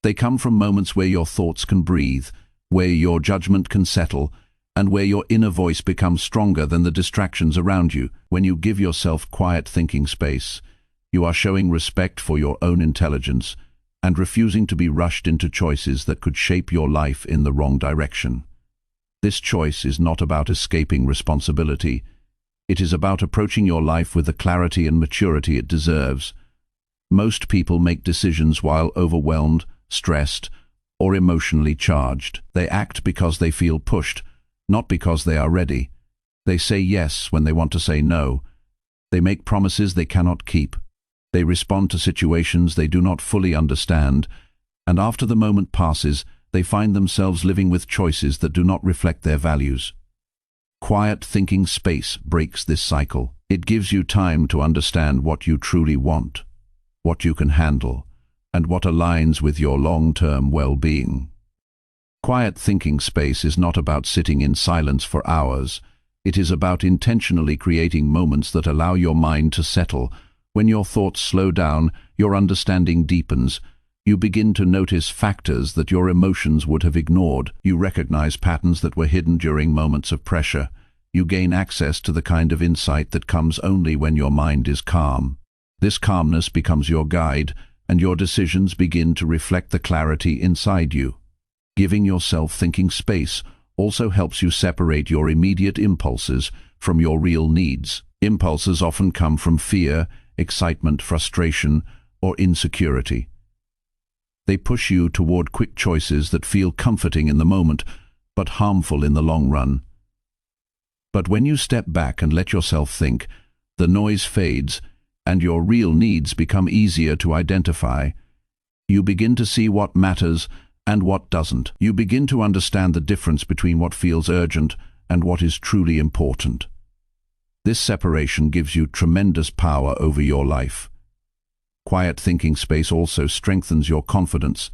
They come from moments where your thoughts can breathe, where your judgment can settle, and where your inner voice becomes stronger than the distractions around you. When you give yourself quiet thinking space, you are showing respect for your own intelligence and refusing to be rushed into choices that could shape your life in the wrong direction. This choice is not about escaping responsibility. It is about approaching your life with the clarity and maturity it deserves. Most people make decisions while overwhelmed, stressed, or emotionally charged. They act because they feel pushed, not because they are ready. They say yes when they want to say no. They make promises they cannot keep. They respond to situations they do not fully understand, and after the moment passes, they find themselves living with choices that do not reflect their values. Quiet thinking space breaks this cycle. It gives you time to understand what you truly want, what you can handle, and what aligns with your long-term well-being. Quiet thinking space is not about sitting in silence for hours. It is about intentionally creating moments that allow your mind to settle. When your thoughts slow down, your understanding deepens. You begin to notice factors that your emotions would have ignored. You recognize patterns that were hidden during moments of pressure. You gain access to the kind of insight that comes only when your mind is calm. This calmness becomes your guide, and your decisions begin to reflect the clarity inside you. Giving yourself thinking space also helps you separate your immediate impulses from your real needs. Impulses often come from fear, excitement, frustration, or insecurity. They push you toward quick choices that feel comforting in the moment, but harmful in the long run. But when you step back and let yourself think, the noise fades, and your real needs become easier to identify. You begin to see what matters and what doesn't. You begin to understand the difference between what feels urgent and what is truly important. This separation gives you tremendous power over your life. Quiet thinking space also strengthens your confidence.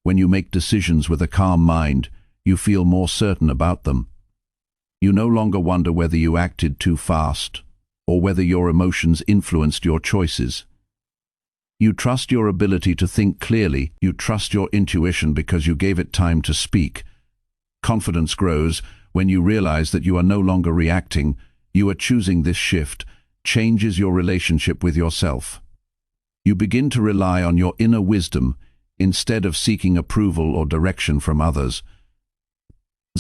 When you make decisions with a calm mind, you feel more certain about them. You no longer wonder whether you acted too fast or whether your emotions influenced your choices. You trust your ability to think clearly. You trust your intuition because you gave it time to speak. Confidence grows when you realize that you are no longer reacting. You are choosing. This shift changes your relationship with yourself. You begin to rely on your inner wisdom instead of seeking approval or direction from others.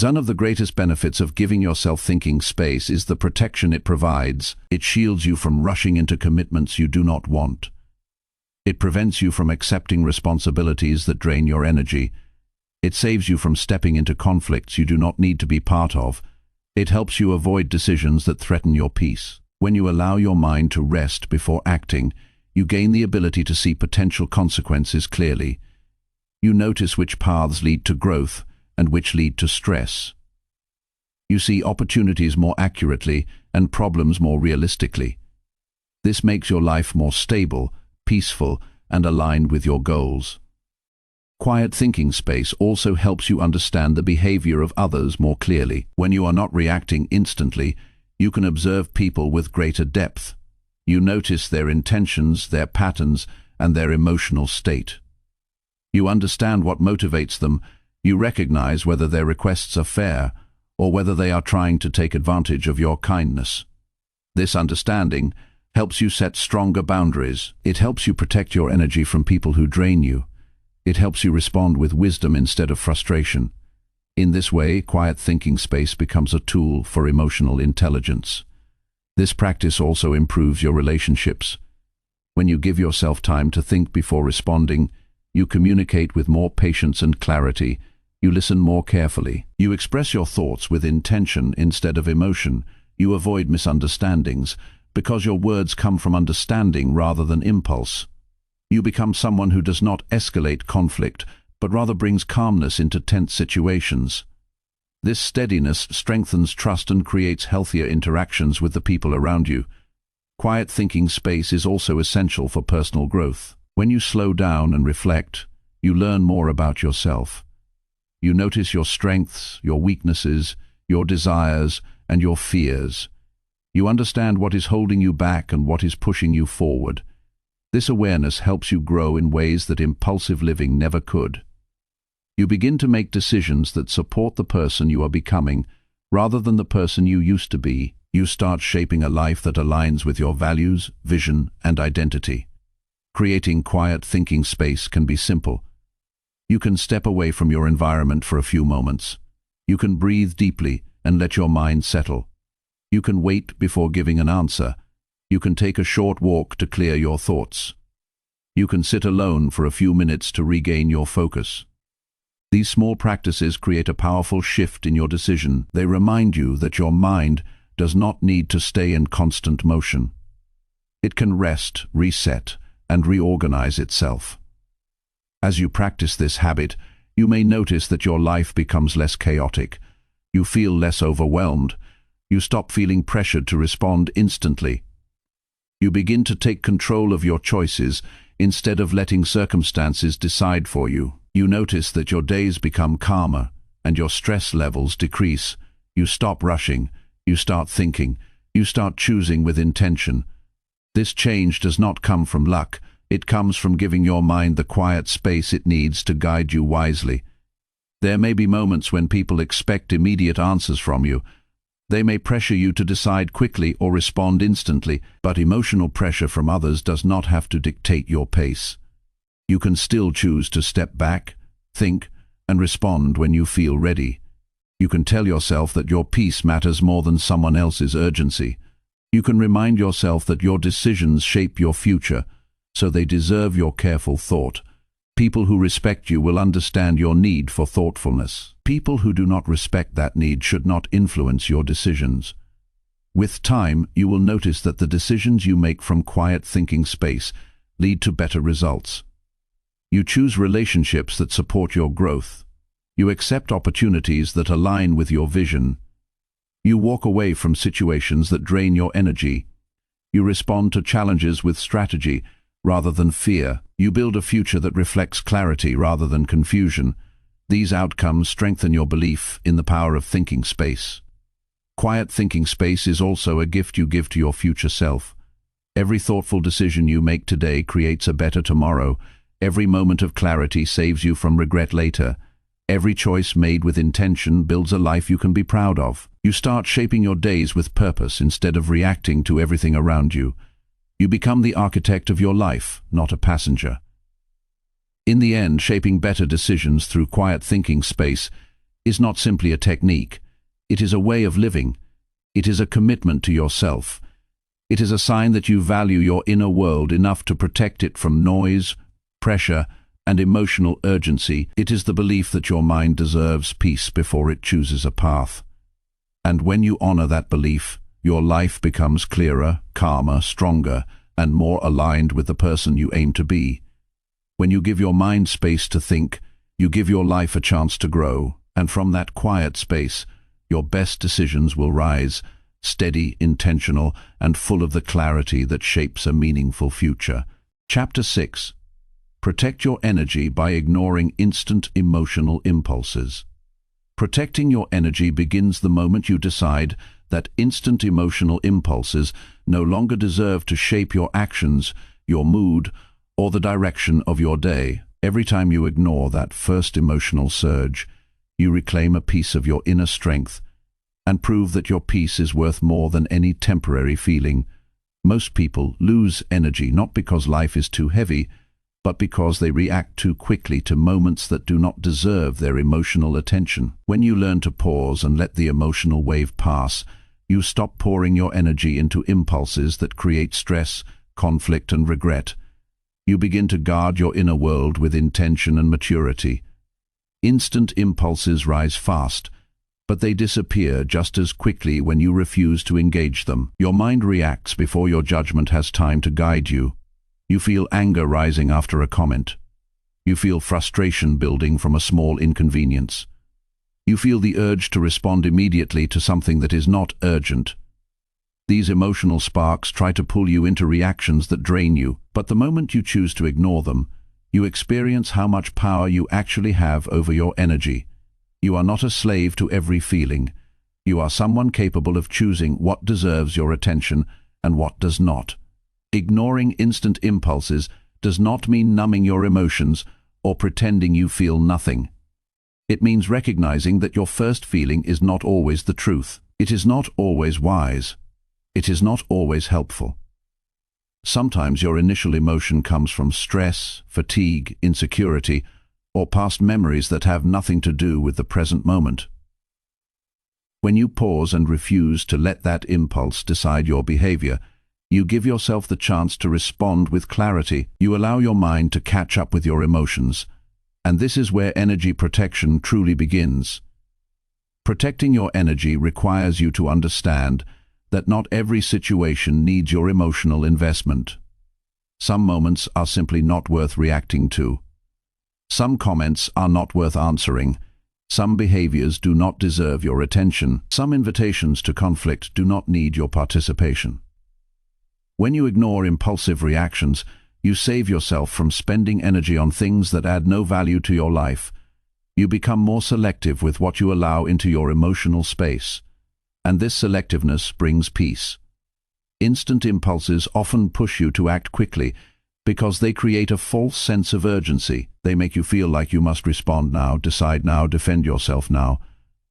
One of the greatest benefits of giving yourself thinking space is the protection it provides. It shields you from rushing into commitments you do not want. It prevents you from accepting responsibilities that drain your energy. It saves you from stepping into conflicts you do not need to be part of. It helps you avoid decisions that threaten your peace. When you allow your mind to rest before acting, you gain the ability to see potential consequences clearly. You notice which paths lead to growth and which lead to stress. You see opportunities more accurately and problems more realistically. This makes your life more stable, peaceful, and aligned with your goals. Quiet thinking space also helps you understand the behavior of others more clearly. When you are not reacting instantly, you can observe people with greater depth. You notice their intentions, their patterns, and their emotional state. You understand what motivates them. You recognize whether their requests are fair or whether they are trying to take advantage of your kindness. This understanding helps you set stronger boundaries. It helps you protect your energy from people who drain you. It helps you respond with wisdom instead of frustration. In this way, quiet thinking space becomes a tool for emotional intelligence. This practice also improves your relationships. When you give yourself time to think before responding, you communicate with more patience and clarity. You listen more carefully. You express your thoughts with intention instead of emotion. You avoid misunderstandings because your words come from understanding rather than impulse. You become someone who does not escalate conflict, but rather brings calmness into tense situations. This steadiness strengthens trust and creates healthier interactions with the people around you. Quiet thinking space is also essential for personal growth. When you slow down and reflect, you learn more about yourself. You notice your strengths, your weaknesses, your desires, and your fears. You understand what is holding you back and what is pushing you forward. This awareness helps you grow in ways that impulsive living never could. You begin to make decisions that support the person you are becoming, rather than the person you used to be. You start shaping a life that aligns with your values, vision, and identity. Creating quiet thinking space can be simple. You can step away from your environment for a few moments. You can breathe deeply and let your mind settle. You can wait before giving an answer. You can take a short walk to clear your thoughts. You can sit alone for a few minutes to regain your focus. These small practices create a powerful shift in your decision. They remind you that your mind does not need to stay in constant motion. It can rest, reset, and reorganize itself. As you practice this habit, you may notice that your life becomes less chaotic. You feel less overwhelmed. You stop feeling pressured to respond instantly. You begin to take control of your choices instead of letting circumstances decide for you. You notice that your days become calmer and your stress levels decrease. You stop rushing. You start thinking. You start choosing with intention. This change does not come from luck. It comes from giving your mind the quiet space it needs to guide you wisely. There may be moments when people expect immediate answers from you. They may pressure you to decide quickly or respond instantly, but emotional pressure from others does not have to dictate your pace. You can still choose to step back, think, and respond when you feel ready. You can tell yourself that your peace matters more than someone else's urgency. You can remind yourself that your decisions shape your future, so they deserve your careful thought. People who respect you will understand your need for thoughtfulness. People who do not respect that need should not influence your decisions. With time, you will notice that the decisions you make from quiet thinking space lead to better results. You choose relationships that support your growth. You accept opportunities that align with your vision. You walk away from situations that drain your energy. You respond to challenges with strategy rather than fear. You build a future that reflects clarity rather than confusion. These outcomes strengthen your belief in the power of thinking space. Quiet thinking space is also a gift you give to your future self. Every thoughtful decision you make today creates a better tomorrow. Every moment of clarity saves you from regret later. Every choice made with intention builds a life you can be proud of. You start shaping your days with purpose instead of reacting to everything around you. You become the architect of your life, not a passenger. In the end, shaping better decisions through quiet thinking space is not simply a technique. It is a way of living. It is a commitment to yourself. It is a sign that you value your inner world enough to protect it from noise, pressure, and emotional urgency. It is the belief that your mind deserves peace before it chooses a path. And when you honor that belief, your life becomes clearer, calmer, stronger, and more aligned with the person you aim to be. When you give your mind space to think, you give your life a chance to grow, and from that quiet space, your best decisions will rise, steady, intentional, and full of the clarity that shapes a meaningful future. Chapter 6. Protect your energy by ignoring instant emotional impulses. Protecting your energy begins the moment you decide that instant emotional impulses no longer deserve to shape your actions, your mood, or the direction of your day. Every time you ignore that first emotional surge, you reclaim a piece of your inner strength and prove that your peace is worth more than any temporary feeling. Most people lose energy not because life is too heavy, but because they react too quickly to moments that do not deserve their emotional attention. When you learn to pause and let the emotional wave pass, you stop pouring your energy into impulses that create stress, conflict, and regret. You begin to guard your inner world with intention and maturity. Instant impulses rise fast, but they disappear just as quickly when you refuse to engage them. Your mind reacts before your judgment has time to guide you. You feel anger rising after a comment. You feel frustration building from a small inconvenience. You feel the urge to respond immediately to something that is not urgent. These emotional sparks try to pull you into reactions that drain you, but the moment you choose to ignore them, you experience how much power you actually have over your energy. You are not a slave to every feeling. You are someone capable of choosing what deserves your attention and what does not. Ignoring instant impulses does not mean numbing your emotions or pretending you feel nothing. It means recognizing that your first feeling is not always the truth. It is not always wise. It is not always helpful. Sometimes your initial emotion comes from stress, fatigue, insecurity, or past memories that have nothing to do with the present moment. When you pause and refuse to let that impulse decide your behavior, you give yourself the chance to respond with clarity. You allow your mind to catch up with your emotions, and this is where energy protection truly begins. Protecting your energy requires you to understand that not every situation needs your emotional investment. Some moments are simply not worth reacting to. Some comments are not worth answering. Some behaviors do not deserve your attention. Some invitations to conflict do not need your participation. When you ignore impulsive reactions, you save yourself from spending energy on things that add no value to your life. You become more selective with what you allow into your emotional space, and this selectiveness brings peace. Instant impulses often push you to act quickly because they create a false sense of urgency. They make you feel like you must respond now, decide now, defend yourself now.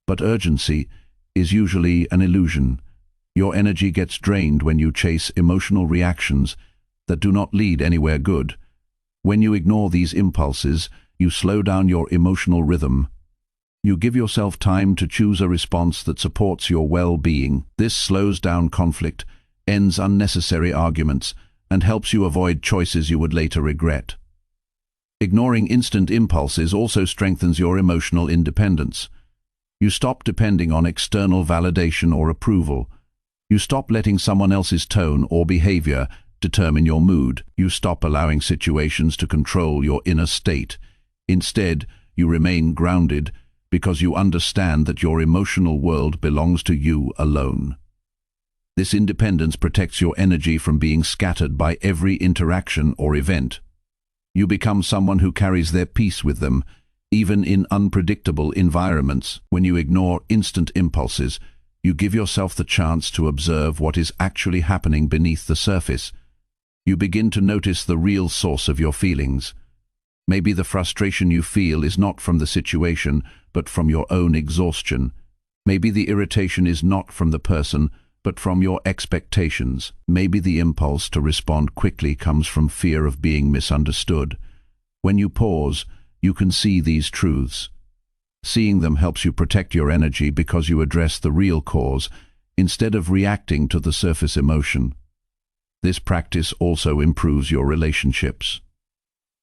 But urgency is usually an illusion. Your energy gets drained when you chase emotional reactions that do not lead anywhere good. When you ignore these impulses, you slow down your emotional rhythm. You give yourself time to choose a response that supports your well-being. This slows down conflict, ends unnecessary arguments, and helps you avoid choices you would later regret. Ignoring instant impulses also strengthens your emotional independence. You stop depending on external validation or approval. You stop letting someone else's tone or behavior determine your mood. You stop allowing situations to control your inner state. Instead, you remain grounded because you understand that your emotional world belongs to you alone. This independence protects your energy from being scattered by every interaction or event. You become someone who carries their peace with them, even in unpredictable environments. When you ignore instant impulses, you give yourself the chance to observe what is actually happening beneath the surface. You begin to notice the real source of your feelings. Maybe the frustration you feel is not from the situation, but from your own exhaustion. Maybe the irritation is not from the person, but from your expectations. Maybe the impulse to respond quickly comes from fear of being misunderstood. When you pause, you can see these truths. Seeing them helps you protect your energy because you address the real cause instead of reacting to the surface emotion. This practice also improves your relationships.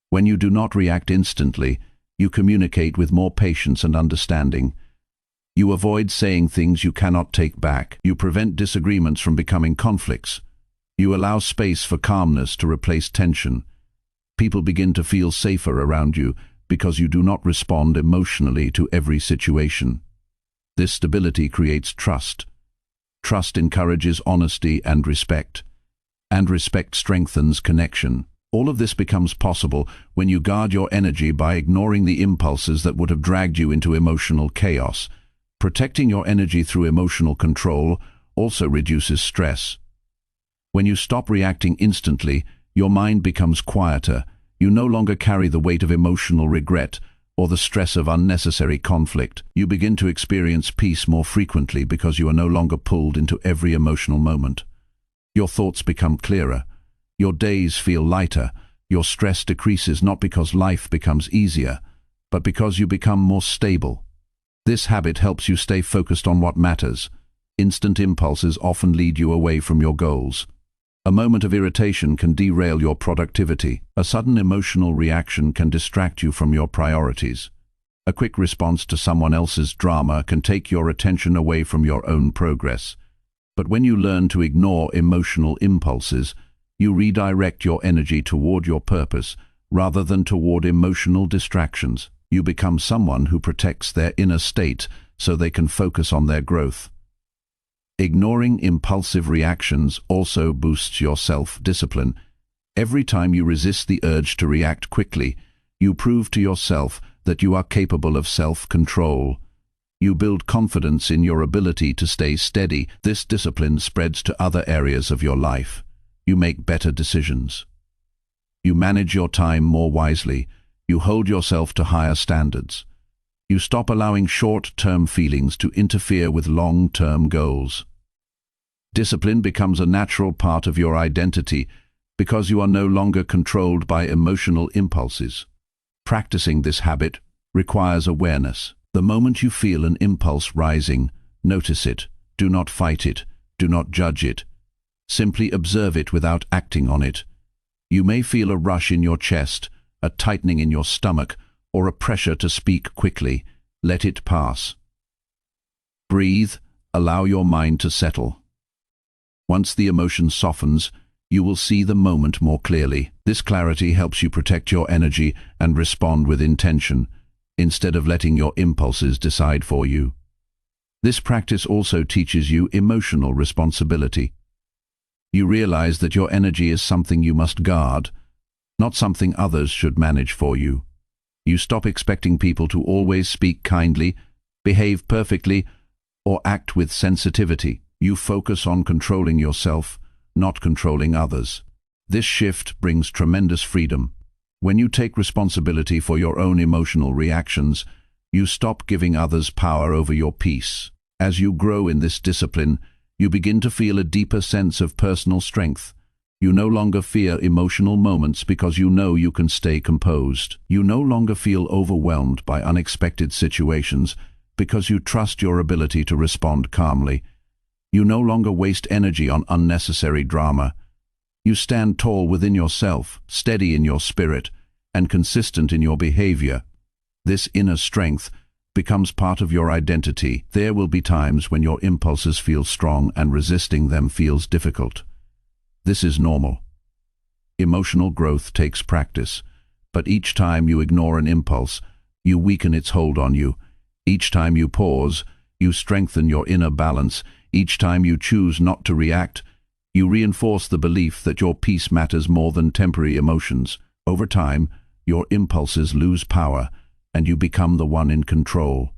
When you do not react instantly, you communicate with more patience and understanding. You avoid saying things you cannot take back. You prevent disagreements from becoming conflicts. You allow space for calmness to replace tension. People begin to feel safer around you because you do not respond emotionally to every situation. This stability creates trust. Trust encourages honesty and respect strengthens connection. All of this becomes possible when you guard your energy by ignoring the impulses that would have dragged you into emotional chaos. Protecting your energy through emotional control also reduces stress. When you stop reacting instantly, your mind becomes quieter. You no longer carry the weight of emotional regret or the stress of unnecessary conflict. You begin to experience peace more frequently because you are no longer pulled into every emotional moment. Your thoughts become clearer. Your days feel lighter. Your stress decreases not because life becomes easier, but because you become more stable. This habit helps you stay focused on what matters. Instant impulses often lead you away from your goals. A moment of irritation can derail your productivity. A sudden emotional reaction can distract you from your priorities. A quick response to someone else's drama can take your attention away from your own progress. But when you learn to ignore emotional impulses, you redirect your energy toward your purpose rather than toward emotional distractions. You become someone who protects their inner state so they can focus on their growth. Ignoring impulsive reactions also boosts your self-discipline. Every time you resist the urge to react quickly, you prove to yourself that you are capable of self-control. You build confidence in your ability to stay steady. This discipline spreads to other areas of your life. You make better decisions. You manage your time more wisely. You hold yourself to higher standards. You stop allowing short-term feelings to interfere with long-term goals. Discipline becomes a natural part of your identity because you are no longer controlled by emotional impulses. Practicing this habit requires awareness. The moment you feel an impulse rising, notice it. Do not fight it. Do not judge it. Simply observe it without acting on it. You may feel a rush in your chest, a tightening in your stomach, or a pressure to speak quickly. Let it pass. Breathe. Allow your mind to settle. Once the emotion softens, you will see the moment more clearly. This clarity helps you protect your energy and respond with intention, instead of letting your impulses decide for you. This practice also teaches you emotional responsibility. You realize that your energy is something you must guard, not something others should manage for you. You stop expecting people to always speak kindly, behave perfectly, or act with sensitivity. You focus on controlling yourself, not controlling others. This shift brings tremendous freedom. When you take responsibility for your own emotional reactions, you stop giving others power over your peace. As you grow in this discipline, you begin to feel a deeper sense of personal strength. You no longer fear emotional moments because you know you can stay composed. You no longer feel overwhelmed by unexpected situations because you trust your ability to respond calmly. You no longer waste energy on unnecessary drama. You stand tall within yourself, steady in your spirit, and consistent in your behavior. This inner strength becomes part of your identity. There will be times when your impulses feel strong and resisting them feels difficult. This is normal. Emotional growth takes practice, but each time you ignore an impulse, you weaken its hold on you. Each time you pause, you strengthen your inner balance. Each time you choose not to react, you reinforce the belief that your peace matters more than temporary emotions. Over time, your impulses lose power, and you become the one in control.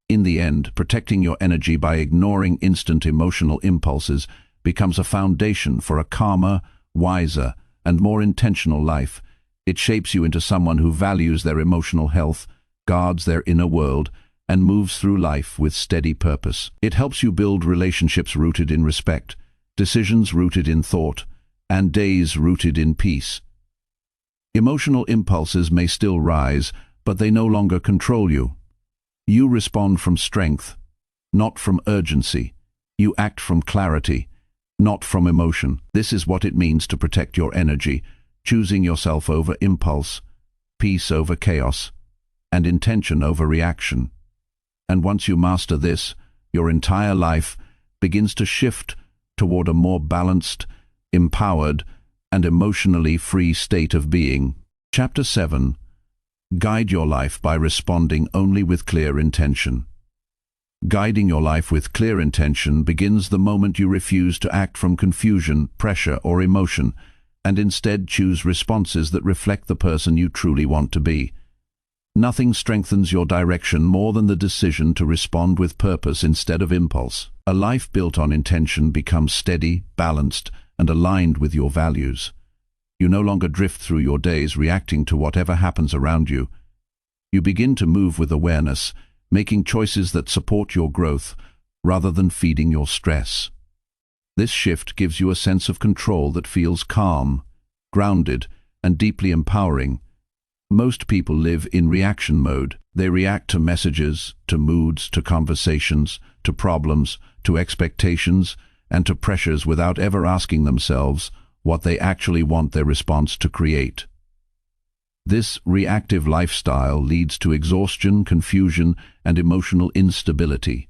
In the end, protecting your energy by ignoring instant emotional impulses becomes a foundation for a calmer, wiser, and more intentional life. It shapes you into someone who values their emotional health, guards their inner world, and moves through life with steady purpose. It helps you build relationships rooted in respect, decisions rooted in thought, and days rooted in peace. Emotional impulses may still rise, but they no longer control you. You respond from strength, not from urgency. You act from clarity, not from emotion. This is what it means to protect your energy, choosing yourself over impulse, peace over chaos, and intention over reaction. And once you master this, your entire life begins to shift toward a more balanced, empowered, and emotionally free state of being. Chapter 7. Guide your life by responding only with clear intention. Guiding your life with clear intention begins the moment you refuse to act from confusion, pressure, or emotion, and instead choose responses that reflect the person you truly want to be. Nothing strengthens your direction more than the decision to respond with purpose instead of impulse. A life built on intention becomes steady, balanced, and aligned with your values. You no longer drift through your days reacting to whatever happens around you. You begin to move with awareness, making choices that support your growth rather than feeding your stress. This shift gives you a sense of control that feels calm, grounded, and deeply empowering. Most people live in reaction mode. They react to messages, to moods, to conversations, to problems, to expectations, and to pressures without ever asking themselves what they actually want their response to create. This reactive lifestyle leads to exhaustion, confusion, and emotional instability.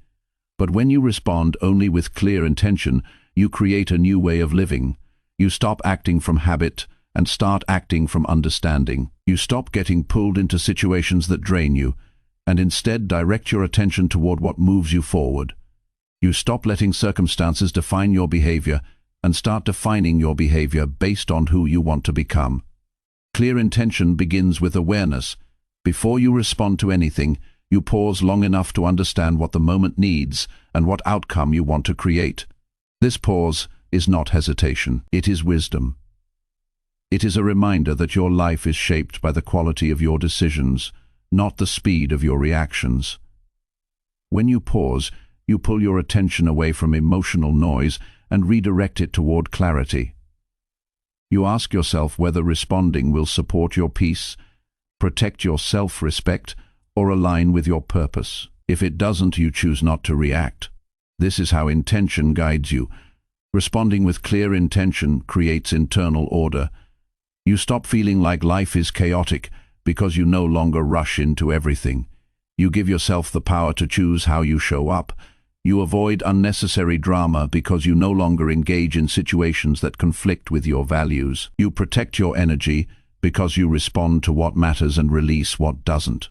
But when you respond only with clear intention, you create a new way of living. You stop acting from habit and start acting from understanding. You stop getting pulled into situations that drain you, and instead direct your attention toward what moves you forward. You stop letting circumstances define your behavior and start defining your behavior based on who you want to become. Clear intention begins with awareness. Before you respond to anything, you pause long enough to understand what the moment needs and what outcome you want to create. This pause is not hesitation, it is wisdom. It is a reminder that your life is shaped by the quality of your decisions, not the speed of your reactions. When you pause, you pull your attention away from emotional noise and redirect it toward clarity. You ask yourself whether responding will support your peace, protect your self-respect, or align with your purpose. If it doesn't, you choose not to react. This is how intention guides you. Responding with clear intention creates internal order. You stop feeling like life is chaotic because you no longer rush into everything. You give yourself the power to choose how you show up. You avoid unnecessary drama because you no longer engage in situations that conflict with your values. You protect your energy because you respond to what matters and release what doesn't.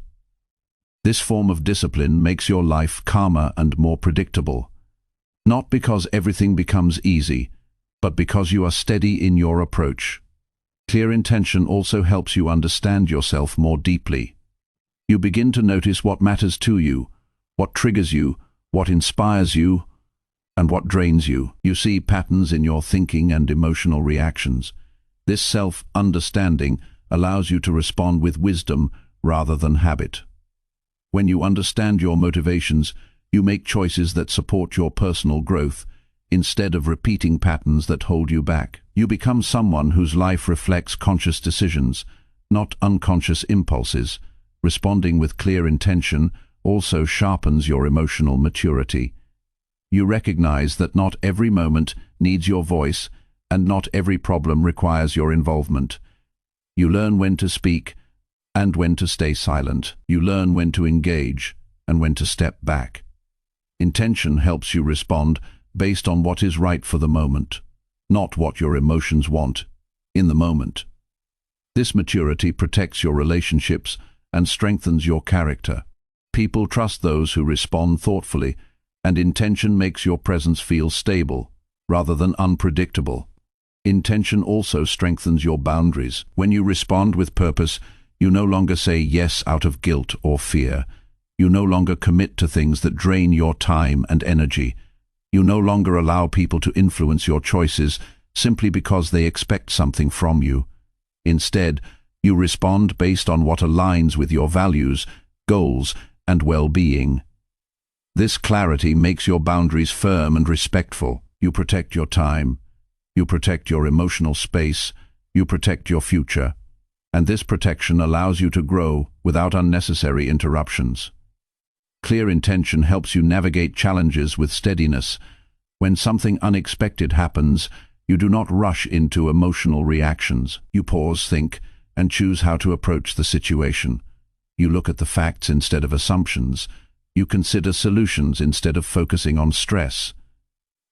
This form of discipline makes your life calmer and more predictable. Not because everything becomes easy, but because you are steady in your approach. Clear intention also helps you understand yourself more deeply. You begin to notice what matters to you, what triggers you, what inspires you, and what drains you. You see patterns in your thinking and emotional reactions. This self-understanding allows you to respond with wisdom rather than habit. When you understand your motivations, you make choices that support your personal growth, instead of repeating patterns that hold you back. You become someone whose life reflects conscious decisions, not unconscious impulses. Responding with clear intention also sharpens your emotional maturity. You recognize that not every moment needs your voice, and not every problem requires your involvement. You learn when to speak and when to stay silent. You learn when to engage and when to step back. Intention helps you respond based on what is right for the moment, not what your emotions want in the moment. This maturity protects your relationships and strengthens your character. People trust those who respond thoughtfully, and intention makes your presence feel stable rather than unpredictable. Intention also strengthens your boundaries. When you respond with purpose, you no longer say yes out of guilt or fear. You no longer commit to things that drain your time and energy. You no longer allow people to influence your choices simply because they expect something from you. Instead, you respond based on what aligns with your values, goals, and well-being. This clarity makes your boundaries firm and respectful. You protect your time. You protect your emotional space. You protect your future. And this protection allows you to grow without unnecessary interruptions. Clear intention helps you navigate challenges with steadiness. When something unexpected happens, you do not rush into emotional reactions. You pause, think, and choose how to approach the situation. You look at the facts instead of assumptions. You consider solutions instead of focusing on stress.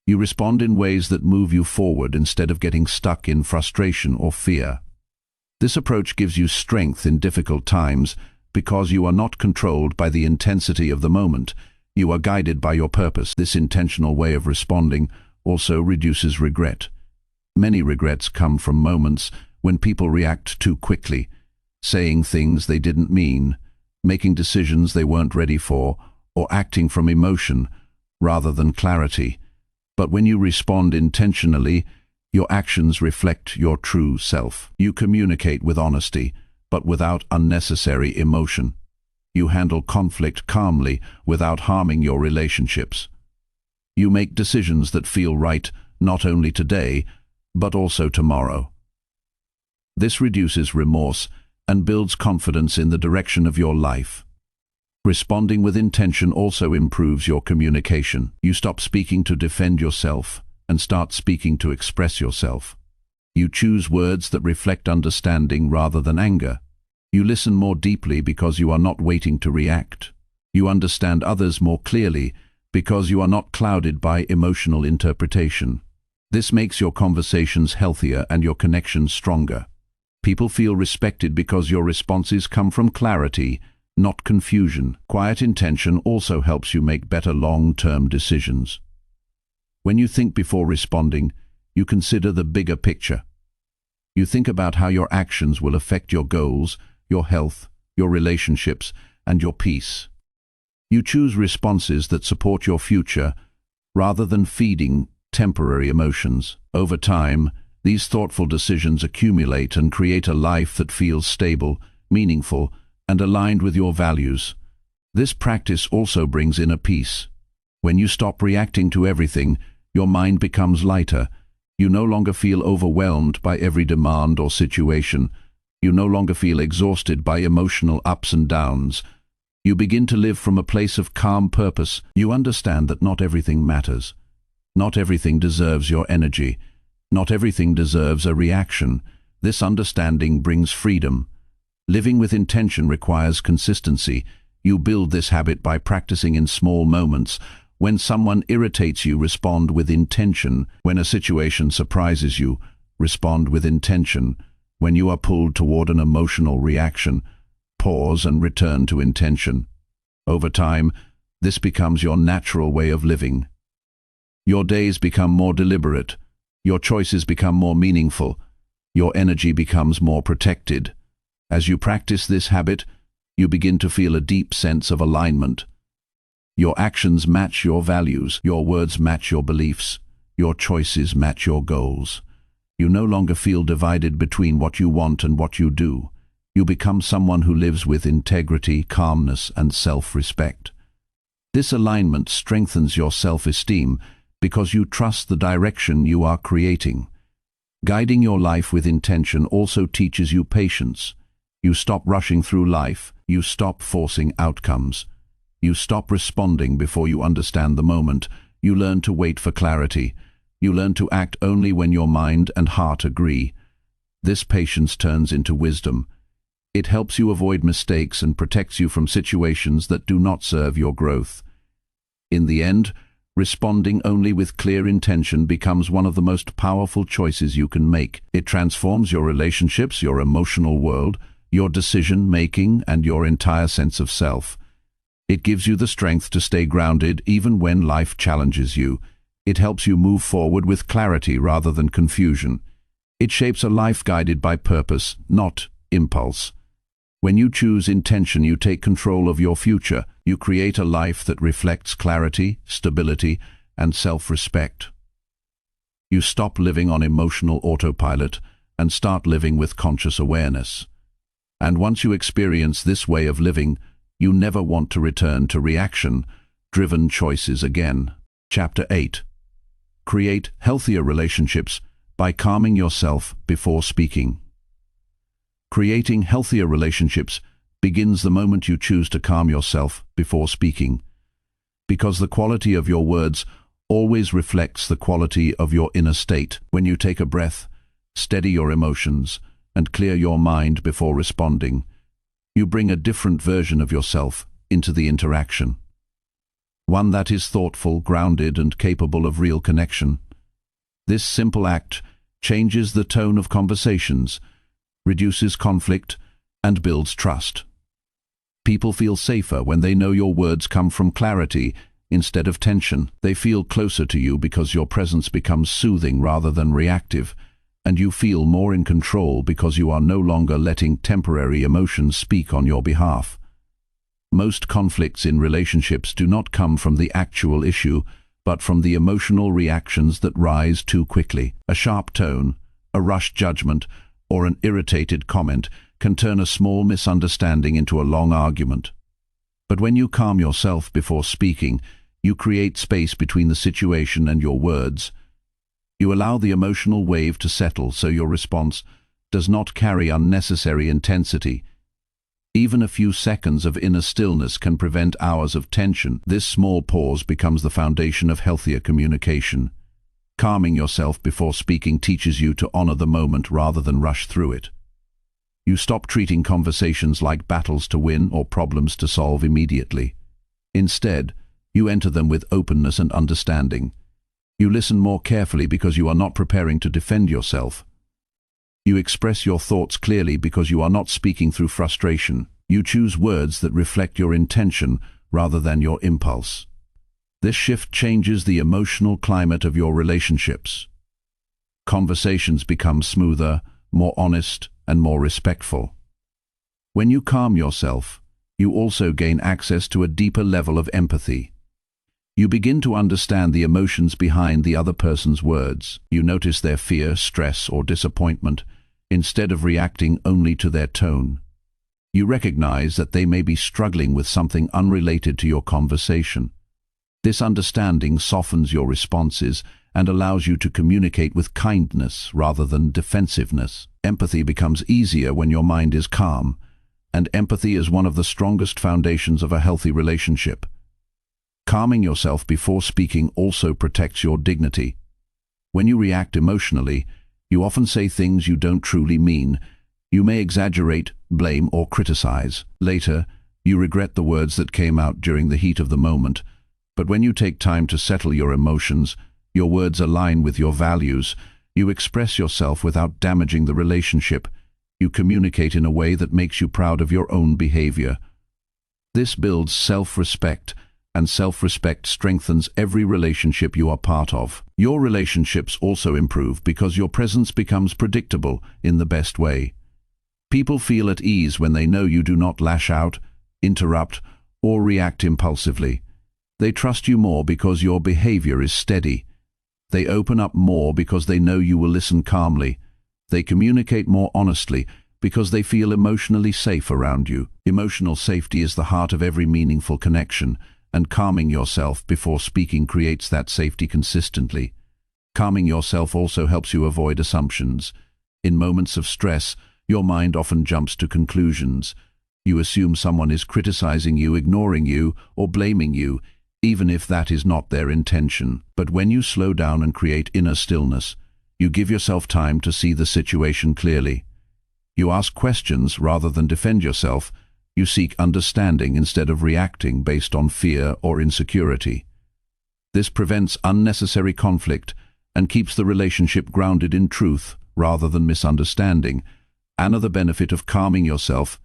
You respond in ways that move you forward instead of getting stuck in frustration or fear. This approach gives you strength in difficult times because you are not controlled by the intensity of the moment. You are guided by your purpose. This intentional way of responding also reduces regret. Many regrets come from moments when people react too quickly, saying things they didn't mean, making decisions they weren't ready for, or acting from emotion rather than clarity. But when you respond intentionally, your actions reflect your true self. You communicate with honesty, but without unnecessary emotion. You handle conflict calmly without harming your relationships. You make decisions that feel right not only today, but also tomorrow. This reduces remorse and builds confidence in the direction of your life. Responding with intention also improves your communication. You stop speaking to defend yourself and start speaking to express yourself. You choose words that reflect understanding rather than anger. You listen more deeply because you are not waiting to react. You understand others more clearly because you are not clouded by emotional interpretation. This makes your conversations healthier and your connections stronger. People feel respected because your responses come from clarity, not confusion. Quiet intention also helps you make better long-term decisions. When you think before responding, you consider the bigger picture. You think about how your actions will affect your goals, your health, your relationships, and your peace. You choose responses that support your future rather than feeding temporary emotions. Over time, these thoughtful decisions accumulate and create a life that feels stable, meaningful, and aligned with your values. This practice also brings inner peace. When you stop reacting to everything, your mind becomes lighter. You no longer feel overwhelmed by every demand or situation. You no longer feel exhausted by emotional ups and downs. You begin to live from a place of calm purpose. You understand that not everything matters. Not everything deserves your energy. Not everything deserves a reaction. This understanding brings freedom. Living with intention requires consistency. You build this habit by practicing in small moments. When someone irritates you, respond with intention. When a situation surprises you, respond with intention. When you are pulled toward an emotional reaction, pause and return to intention. Over time, this becomes your natural way of living. Your days become more deliberate. Your choices become more meaningful. Your energy becomes more protected. As you practice this habit, you begin to feel a deep sense of alignment. Your actions match your values, your words match your beliefs, your choices match your goals. You no longer feel divided between what you want and what you do. You become someone who lives with integrity, calmness, and self-respect. This alignment strengthens your self-esteem because you trust the direction you are creating. Guiding your life with intention also teaches you patience. You stop rushing through life. You stop forcing outcomes. You stop responding before you understand the moment. You learn to wait for clarity. You learn to act only when your mind and heart agree. This patience turns into wisdom. It helps you avoid mistakes and protects you from situations that do not serve your growth. In the end, responding only with clear intention becomes one of the most powerful choices you can make. It transforms your relationships, your emotional world, your decision-making, and your entire sense of self. It gives you the strength to stay grounded even when life challenges you. It helps you move forward with clarity rather than confusion. It shapes a life guided by purpose, not impulse. When you choose intention, you take control of your future. You create a life that reflects clarity, stability, and self-respect. You stop living on emotional autopilot and start living with conscious awareness. And once you experience this way of living, you never want to return to reaction-driven choices again. Chapter 8. Create healthier relationships by calming yourself before speaking. Creating healthier relationships begins the moment you choose to calm yourself before speaking, because the quality of your words always reflects the quality of your inner state. When you take a breath, steady your emotions, and clear your mind before responding, you bring a different version of yourself into the interaction. One that is thoughtful, grounded, and capable of real connection. This simple act changes the tone of conversations, reduces conflict, and builds trust. People feel safer when they know your words come from clarity instead of tension. They feel closer to you because your presence becomes soothing rather than reactive, and you feel more in control because you are no longer letting temporary emotions speak on your behalf. Most conflicts in relationships do not come from the actual issue, but from the emotional reactions that rise too quickly. A sharp tone, a rushed judgment, or an irritated comment can turn a small misunderstanding into a long argument. But when you calm yourself before speaking, you create space between the situation and your words. You allow the emotional wave to settle so your response does not carry unnecessary intensity. Even a few seconds of inner stillness can prevent hours of tension. This small pause becomes the foundation of healthier communication. Calming yourself before speaking teaches you to honor the moment rather than rush through it. You stop treating conversations like battles to win or problems to solve immediately. Instead, you enter them with openness and understanding. You listen more carefully because you are not preparing to defend yourself. You express your thoughts clearly because you are not speaking through frustration. You choose words that reflect your intention rather than your impulse. This shift changes the emotional climate of your relationships. Conversations become smoother, more honest, and more respectful. When you calm yourself, you also gain access to a deeper level of empathy. You begin to understand the emotions behind the other person's words. You notice their fear, stress, or disappointment, instead of reacting only to their tone. You recognize that they may be struggling with something unrelated to your conversation. This understanding softens your responses and allows you to communicate with kindness rather than defensiveness. Empathy becomes easier when your mind is calm, and empathy is one of the strongest foundations of a healthy relationship. Calming yourself before speaking also protects your dignity. When you react emotionally, you often say things you don't truly mean. You may exaggerate, blame, or criticize. Later, you regret the words that came out during the heat of the moment. But when you take time to settle your emotions, your words align with your values. You express yourself without damaging the relationship. You communicate in a way that makes you proud of your own behavior. This builds self-respect, and self-respect strengthens every relationship you are part of. Your relationships also improve because your presence becomes predictable in the best way. People feel at ease when they know you do not lash out, interrupt, or react impulsively. They trust you more because your behavior is steady. They open up more because they know you will listen calmly. They communicate more honestly because they feel emotionally safe around you. Emotional safety is the heart of every meaningful connection, and calming yourself before speaking creates that safety consistently. Calming yourself also helps you avoid assumptions. In moments of stress, your mind often jumps to conclusions. You assume someone is criticizing you, ignoring you, or blaming you, even if that is not their intention. But when you slow down and create inner stillness, you give yourself time to see the situation clearly. You ask questions rather than defend yourself. You seek understanding instead of reacting based on fear or insecurity. This prevents unnecessary conflict and keeps the relationship grounded in truth rather than misunderstanding. Another benefit of calming yourself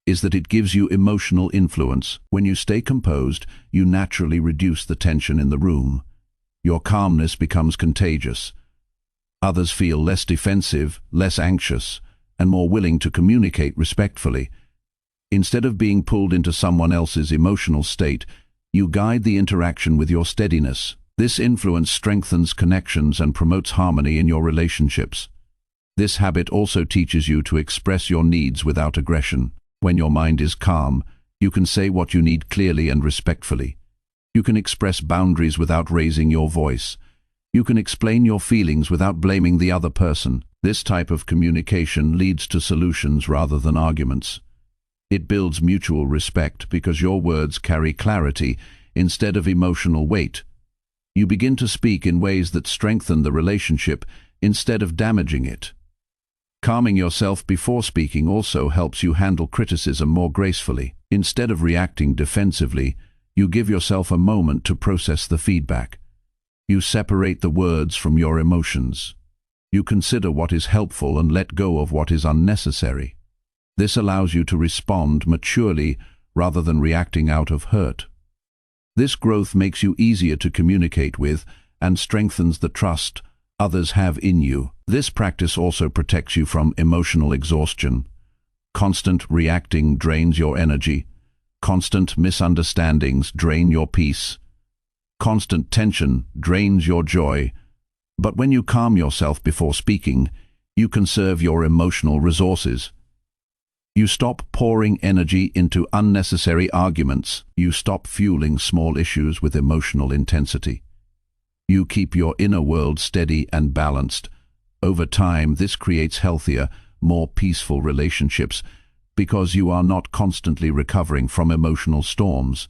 is that it gives you emotional influence. When you stay composed, you naturally reduce the tension in the room. Your calmness becomes contagious. Others feel less defensive, less anxious, and more willing to communicate respectfully. Instead of being pulled into someone else's emotional state, you guide the interaction with your steadiness. This influence strengthens connections and promotes harmony in your relationships. This habit also teaches you to express your needs without aggression. When your mind is calm, you can say what you need clearly and respectfully. You can express boundaries without raising your voice. You can explain your feelings without blaming the other person. This type of communication leads to solutions rather than arguments. It builds mutual respect because your words carry clarity instead of emotional weight. You begin to speak in ways that strengthen the relationship instead of damaging it. Calming yourself before speaking also helps you handle criticism more gracefully. Instead of reacting defensively, you give yourself a moment to process the feedback. You separate the words from your emotions. You consider what is helpful and let go of what is unnecessary. This allows you to respond maturely rather than reacting out of hurt. This growth makes you easier to communicate with and strengthens the trust others have in you. This practice also protects you from emotional exhaustion. Constant reacting drains your energy. Constant misunderstandings drain your peace. Constant tension drains your joy. But when you calm yourself before speaking, you conserve your emotional resources. You stop pouring energy into unnecessary arguments. You stop fueling small issues with emotional intensity. You keep your inner world steady and balanced. Over time, this creates healthier, more peaceful relationships because you are not constantly recovering from emotional storms.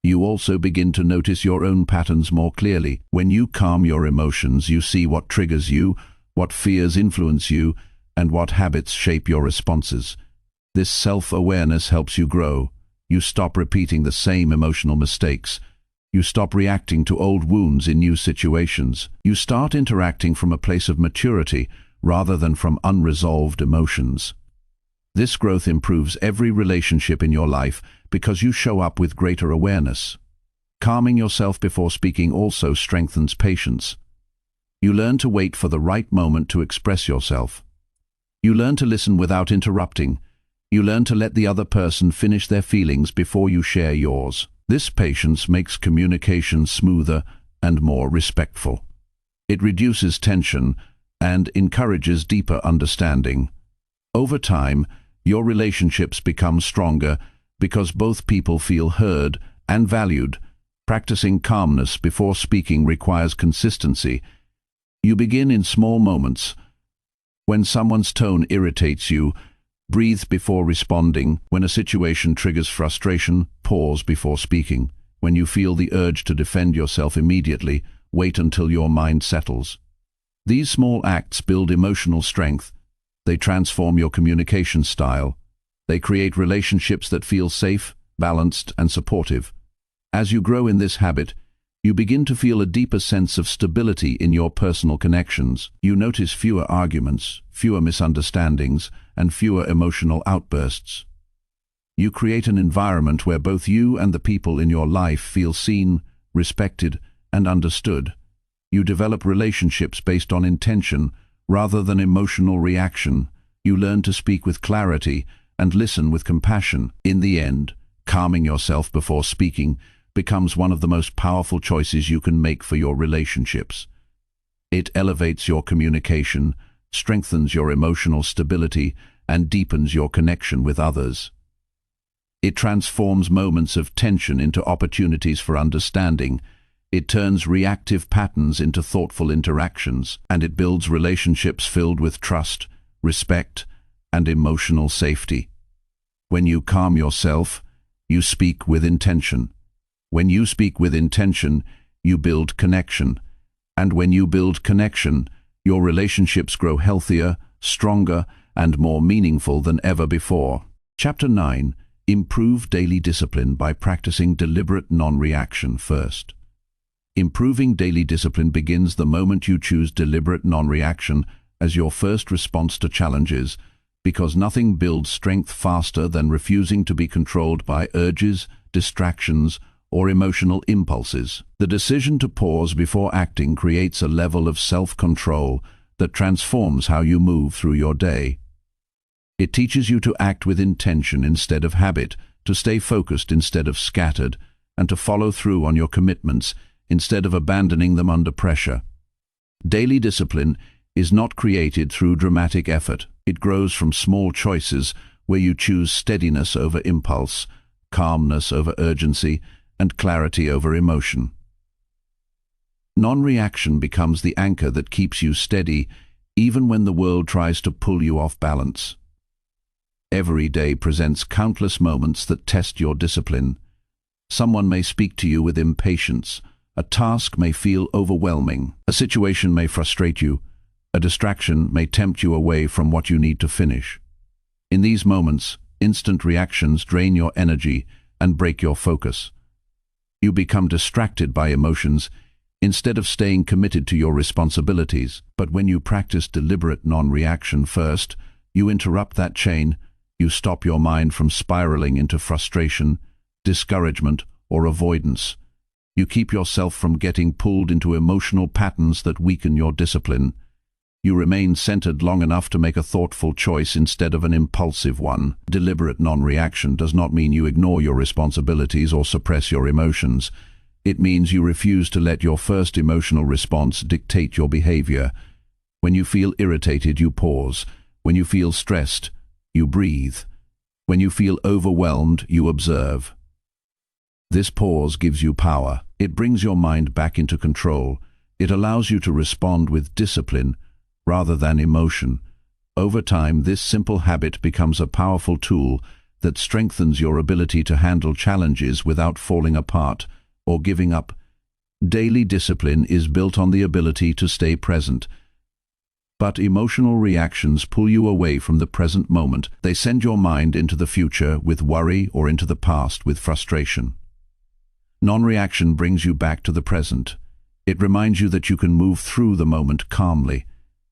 You also begin to notice your own patterns more clearly. When you calm your emotions, you see what triggers you, what fears influence you, and what habits shape your responses. This self-awareness helps you grow. You stop repeating the same emotional mistakes. You stop reacting to old wounds in new situations. You start interacting from a place of maturity rather than from unresolved emotions. This growth improves every relationship in your life because you show up with greater awareness. Calming yourself before speaking also strengthens patience. You learn to wait for the right moment to express yourself. You learn to listen without interrupting. You learn to let the other person finish their feelings before you share yours. This patience makes communication smoother and more respectful. It reduces tension and encourages deeper understanding. Over time, your relationships become stronger because both people feel heard and valued. Practicing calmness before speaking requires consistency. You begin in small moments. When someone's tone irritates you, breathe before responding. When a situation triggers frustration, pause before speaking. When you feel the urge to defend yourself immediately, wait until your mind settles. These small acts build emotional strength. They transform your communication style. They create relationships that feel safe, balanced, and supportive. As you grow in this habit, you begin to feel a deeper sense of stability in your personal connections. You notice fewer arguments, fewer misunderstandings, and fewer emotional outbursts. You create an environment where both you and the people in your life feel seen, respected, and understood. You develop relationships based on intention rather than emotional reaction. You learn to speak with clarity and listen with compassion. In the end, calming yourself before speaking becomes one of the most powerful choices you can make for your relationships. It elevates your communication, strengthens your emotional stability, and deepens your connection with others. It transforms moments of tension into opportunities for understanding. It turns reactive patterns into thoughtful interactions, and it builds relationships filled with trust, respect, and emotional safety. When you calm yourself, you speak with intention. When you speak with intention, you build connection. And when you build connection, your relationships grow healthier, stronger, and more meaningful than ever before. Chapter 9. Improve daily discipline by practicing deliberate non-reaction first. Improving daily discipline begins the moment you choose deliberate non-reaction as your first response to challenges, because nothing builds strength faster than refusing to be controlled by urges, distractions, or emotional impulses. The decision to pause before acting creates a level of self-control that transforms how you move through your day. It teaches you to act with intention instead of habit, to stay focused instead of scattered, and to follow through on your commitments instead of abandoning them under pressure. Daily discipline is not created through dramatic effort. It grows from small choices where you choose steadiness over impulse, calmness over urgency, and clarity over emotion. Non-reaction becomes the anchor that keeps you steady even when the world tries to pull you off balance. Every day presents countless moments that test your discipline. Someone may speak to you with impatience. A task may feel overwhelming. A situation may frustrate you. A distraction may tempt you away from what you need to finish. In these moments, instant reactions drain your energy and break your focus. You become distracted by emotions instead of staying committed to your responsibilities. But when you practice deliberate non-reaction first, you interrupt that chain. You stop your mind from spiraling into frustration, discouragement, or avoidance. You keep yourself from getting pulled into emotional patterns that weaken your discipline. You remain centered long enough to make a thoughtful choice instead of an impulsive one. Deliberate non-reaction does not mean you ignore your responsibilities or suppress your emotions. It means you refuse to let your first emotional response dictate your behavior. When you feel irritated, you pause. When you feel stressed, you breathe. When you feel overwhelmed, you observe. This pause gives you power. It brings your mind back into control. It allows you to respond with discipline rather than emotion. Over time, this simple habit becomes a powerful tool that strengthens your ability to handle challenges without falling apart or giving up. Daily discipline is built on the ability to stay present. But emotional reactions pull you away from the present moment. They send your mind into the future with worry or into the past with frustration. Non-reaction brings you back to the present. It reminds you that you can move through the moment calmly.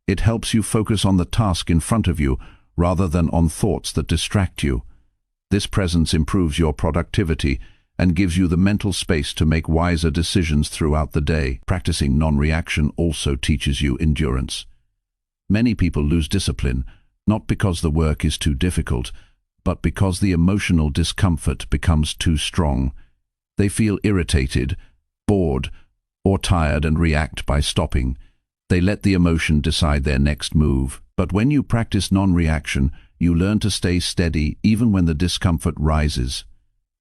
It helps you focus on the task in front of you rather than on thoughts that distract you. This presence improves your productivity and gives you the mental space to make wiser decisions throughout the day. Practicing non-reaction also teaches you endurance. Many people lose discipline, not because the work is too difficult, but because the emotional discomfort becomes too strong. They feel irritated, bored, or tired and react by stopping. They let the emotion decide their next move. But when you practice non-reaction, you learn to stay steady even when the discomfort rises.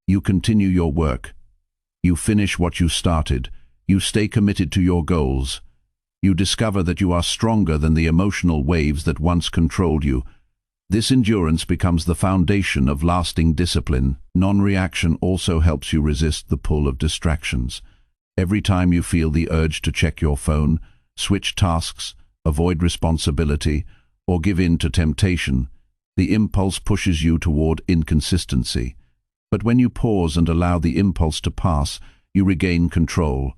You continue your work. You finish what you started. You stay committed to your goals. You discover that you are stronger than the emotional waves that once controlled you. This endurance becomes the foundation of lasting discipline. Non-reaction also helps you resist the pull of distractions. Every time you feel the urge to check your phone, switch tasks, avoid responsibility, or give in to temptation, the impulse pushes you toward inconsistency. But when you pause and allow the impulse to pass, you regain control.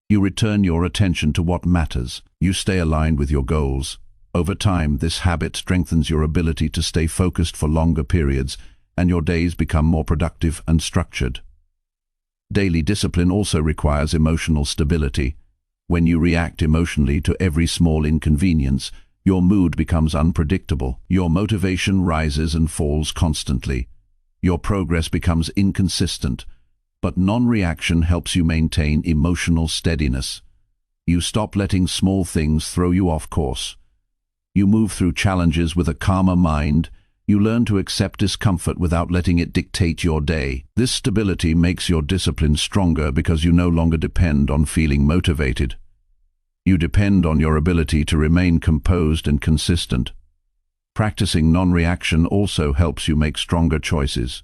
You return your attention to what matters. You stay aligned with your goals. Over time, this habit strengthens your ability to stay focused for longer periods, and your days become more productive and structured. Daily discipline also requires emotional stability. When you react emotionally to every small inconvenience, your mood becomes unpredictable. Your motivation rises and falls constantly. Your progress becomes inconsistent. But non-reaction helps you maintain emotional steadiness. You stop letting small things throw you off course. You move through challenges with a calmer mind. You learn to accept discomfort without letting it dictate your day. This stability makes your discipline stronger because you no longer depend on feeling motivated. You depend on your ability to remain composed and consistent. Practicing non-reaction also helps you make stronger choices.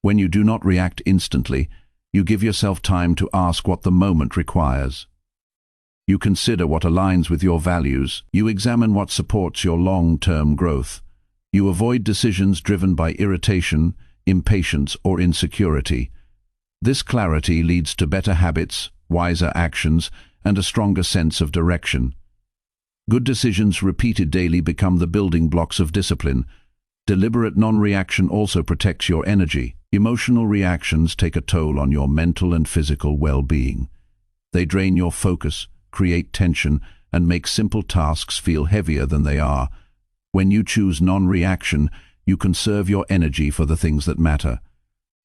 When you do not react instantly, you give yourself time to ask what the moment requires. You consider what aligns with your values. You examine what supports your long-term growth. You avoid decisions driven by irritation, impatience, or insecurity. This clarity leads to better habits, wiser actions, and a stronger sense of direction. Good decisions repeated daily become the building blocks of discipline. Deliberate non-reaction also protects your energy. Emotional reactions take a toll on your mental and physical well-being. They drain your focus, create tension, and make simple tasks feel heavier than they are. When you choose non-reaction, you conserve your energy for the things that matter.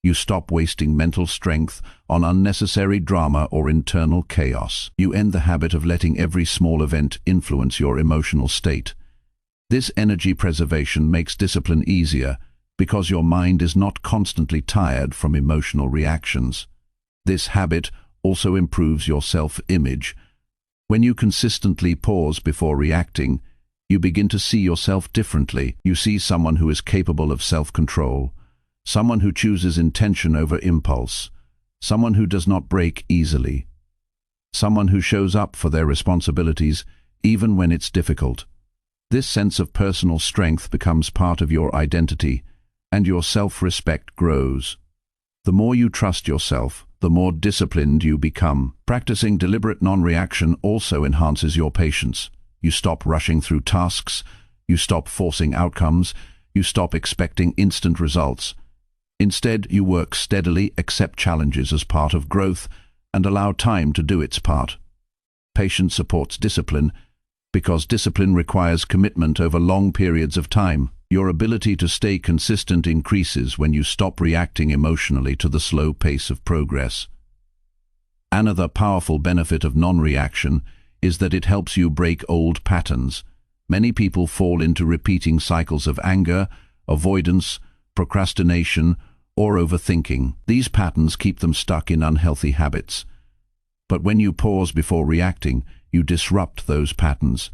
You stop wasting mental strength on unnecessary drama or internal chaos. You end the habit of letting every small event influence your emotional state. This energy preservation makes discipline easier because your mind is not constantly tired from emotional reactions. This habit also improves your self-image. When you consistently pause before reacting, You begin to see yourself differently. You see someone who is capable of self-control, someone who chooses intention over impulse, someone who does not break easily, someone who shows up for their responsibilities even when it's difficult. This sense of personal strength becomes part of your identity, and your self-respect grows. The more you trust yourself, the more disciplined you become. Practicing deliberate non-reaction also enhances your patience. You stop rushing through tasks, you stop forcing outcomes, you stop expecting instant results. Instead, you work steadily, accept challenges as part of growth, and allow time to do its part. Patience supports discipline, because discipline requires commitment over long periods of time. Your ability to stay consistent increases when you stop reacting emotionally to the slow pace of progress. Another powerful benefit of non-reaction is that it helps you break old patterns. Many people fall into repeating cycles of anger, avoidance, procrastination, or overthinking. These patterns keep them stuck in unhealthy habits. But when you pause before reacting, you disrupt those patterns.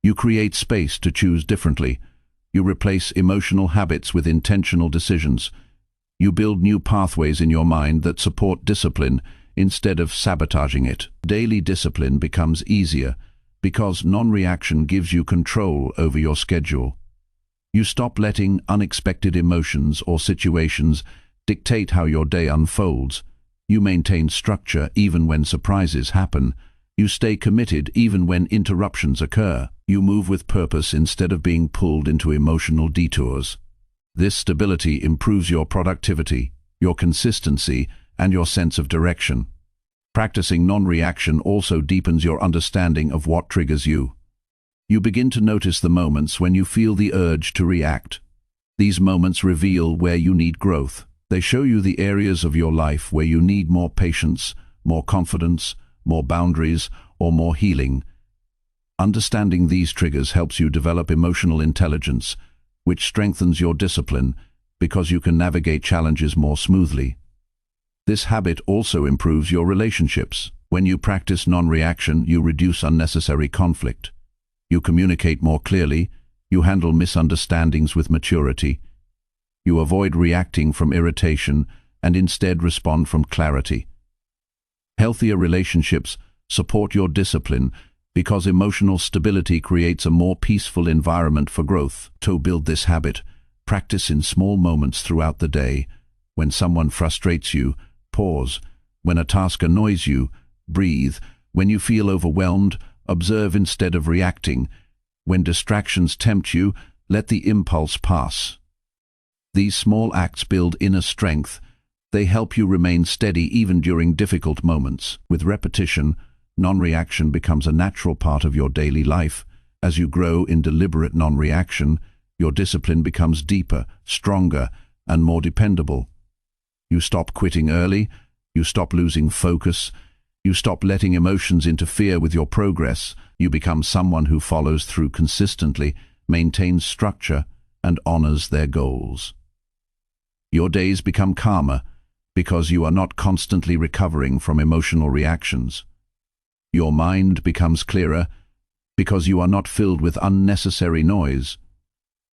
You create space to choose differently. You replace emotional habits with intentional decisions. You build new pathways in your mind that support discipline instead of sabotaging it. Daily discipline becomes easier because non-reaction gives you control over your schedule. You stop letting unexpected emotions or situations dictate how your day unfolds. You maintain structure even when surprises happen. You stay committed even when interruptions occur. You move with purpose instead of being pulled into emotional detours. This stability improves your productivity, your consistency, and your sense of direction. Practicing non-reaction also deepens your understanding of what triggers you. You begin to notice the moments when you feel the urge to react. These moments reveal where you need growth. They show you the areas of your life where you need more patience, more confidence, more boundaries, or more healing. Understanding these triggers helps you develop emotional intelligence, which strengthens your discipline because you can navigate challenges more smoothly. This habit also improves your relationships. When you practice non-reaction, you reduce unnecessary conflict. You communicate more clearly, you handle misunderstandings with maturity, you avoid reacting from irritation and instead respond from clarity. Healthier relationships support your discipline because emotional stability creates a more peaceful environment for growth. To build this habit, practice in small moments throughout the day. When someone frustrates you, pause. When a task annoys you, breathe. When you feel overwhelmed, observe instead of reacting. When distractions tempt you, let the impulse pass. These small acts build inner strength. They help you remain steady even during difficult moments. With repetition, non-reaction becomes a natural part of your daily life. As you grow in deliberate non-reaction, your discipline becomes deeper, stronger, and more dependable. You stop quitting early, you stop losing focus, you stop letting emotions interfere with your progress. You become someone who follows through consistently, maintains structure, and honors their goals. Your days become calmer because you are not constantly recovering from emotional reactions. Your mind becomes clearer because you are not filled with unnecessary noise.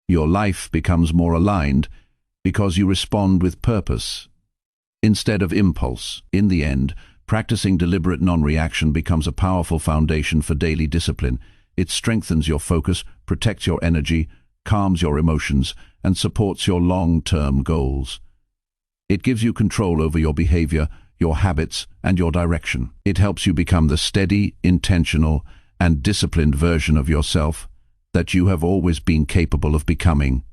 Your life becomes more aligned because you respond with purpose instead of impulse. In the end, practicing deliberate non-reaction becomes a powerful foundation for daily discipline. It strengthens your focus, protects your energy, calms your emotions, and supports your long-term goals. It gives you control over your behavior, your habits, and your direction. It helps you become the steady, intentional, and disciplined version of yourself that you have always been capable of becoming.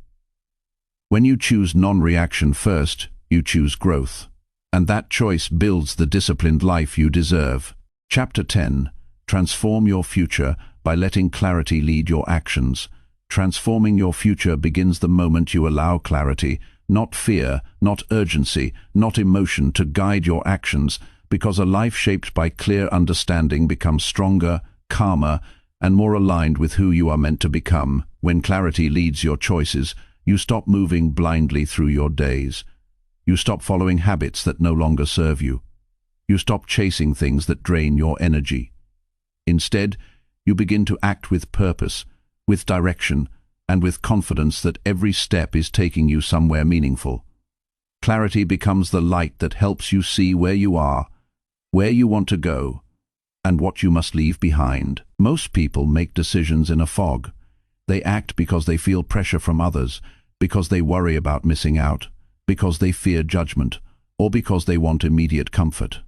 When you choose non-reaction first, you choose growth, and that choice builds the disciplined life you deserve. Chapter 10. Transform your future by letting clarity lead your actions. Transforming your future begins the moment you allow clarity, not fear, not urgency, not emotion to guide your actions, because a life shaped by clear understanding becomes stronger, calmer, and more aligned with who you are meant to become. When clarity leads your choices, you stop moving blindly through your days. You stop following habits that no longer serve you. You stop chasing things that drain your energy. Instead, you begin to act with purpose, with direction, and with confidence that every step is taking you somewhere meaningful. Clarity becomes the light that helps you see where you are, where you want to go, and what you must leave behind. Most people make decisions in a fog. They act because they feel pressure from others, because they worry about missing out, because they fear judgment, or because they want immediate comfort.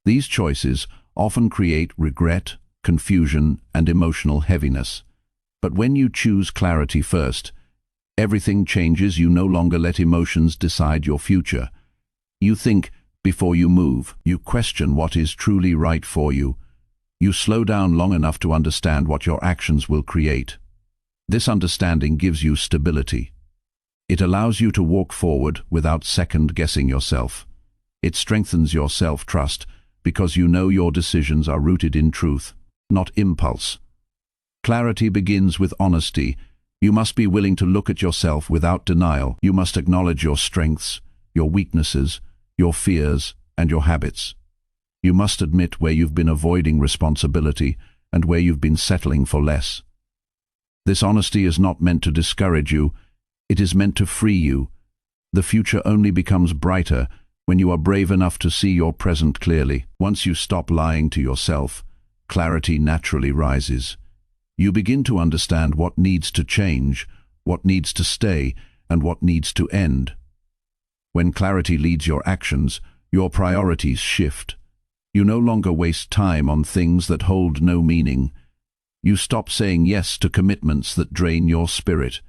These choices often create regret, confusion, and emotional heaviness. But when you choose clarity first, everything changes. You no longer let emotions decide your future. You think before you move. You question what is truly right for you. You slow down long enough to understand what your actions will create. This understanding gives you stability. It allows you to walk forward without second-guessing yourself. It strengthens your self-trust because you know your decisions are rooted in truth, not impulse. Clarity begins with honesty. You must be willing to look at yourself without denial. You must acknowledge your strengths, your weaknesses, your fears, and your habits. You must admit where you've been avoiding responsibility and where you've been settling for less. This honesty is not meant to discourage you. It is meant to free you. The future only becomes brighter when you are brave enough to see your present clearly. Once you stop lying to yourself, clarity naturally rises. You begin to understand what needs to change, what needs to stay, and what needs to end. When clarity leads your actions, your priorities shift. You no longer waste time on things that hold no meaning. You stop saying yes to commitments that drain your spirit.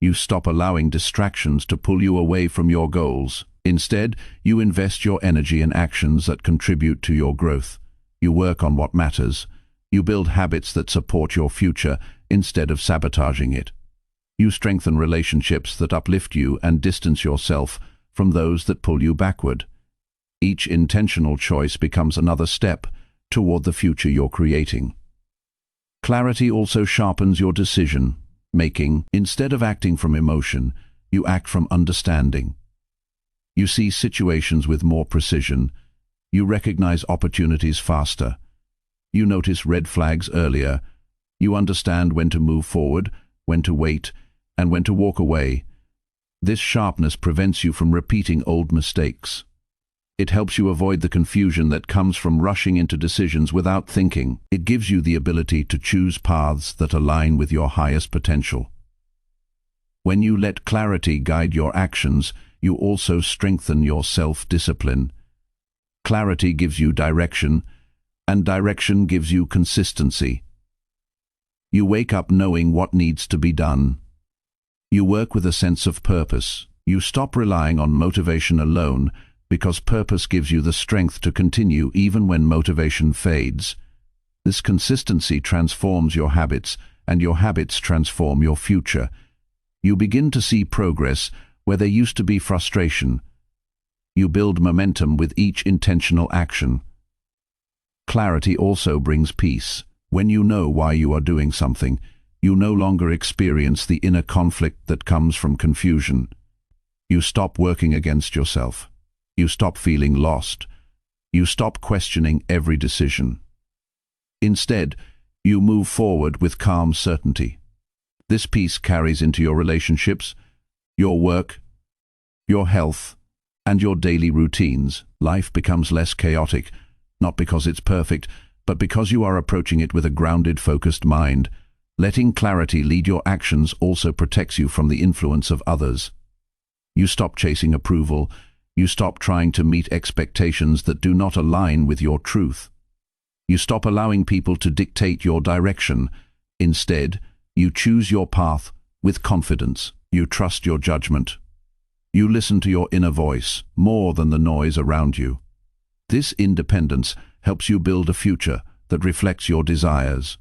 You stop allowing distractions to pull you away from your goals. Instead, you invest your energy in actions that contribute to your growth. You work on what matters. You build habits that support your future instead of sabotaging it. You strengthen relationships that uplift you and distance yourself from those that pull you backward. Each intentional choice becomes another step toward the future you're creating. Clarity also sharpens your decision-making. Instead of acting from emotion, you act from understanding. You see situations with more precision. You recognize opportunities faster. You notice red flags earlier. You understand when to move forward, when to wait, and when to walk away. This sharpness prevents you from repeating old mistakes. It helps you avoid the confusion that comes from rushing into decisions without thinking. It gives you the ability to choose paths that align with your highest potential. When you let clarity guide your actions, you also strengthen your self-discipline. Clarity gives you direction, and direction gives you consistency. You wake up knowing what needs to be done. You work with a sense of purpose. You stop relying on motivation alone, because purpose gives you the strength to continue even when motivation fades. This consistency transforms your habits, and your habits transform your future. You begin to see progress where there used to be frustration. You build momentum with each intentional action. Clarity also brings peace. When you know why you are doing something, you no longer experience the inner conflict that comes from confusion. You stop working against yourself. You stop feeling lost. You stop questioning every decision. Instead, you move forward with calm certainty. This peace carries into your relationships, your work, your health, and your daily routines. Life becomes less chaotic, not because it's perfect, but because you are approaching it with a grounded, focused mind. Letting clarity lead your actions also protects you from the influence of others. You stop chasing approval. You stop trying to meet expectations that do not align with your truth. You stop allowing people to dictate your direction. Instead, you choose your path with confidence. You trust your judgment. You listen to your inner voice more than the noise around you. This independence helps you build a future that reflects your desires,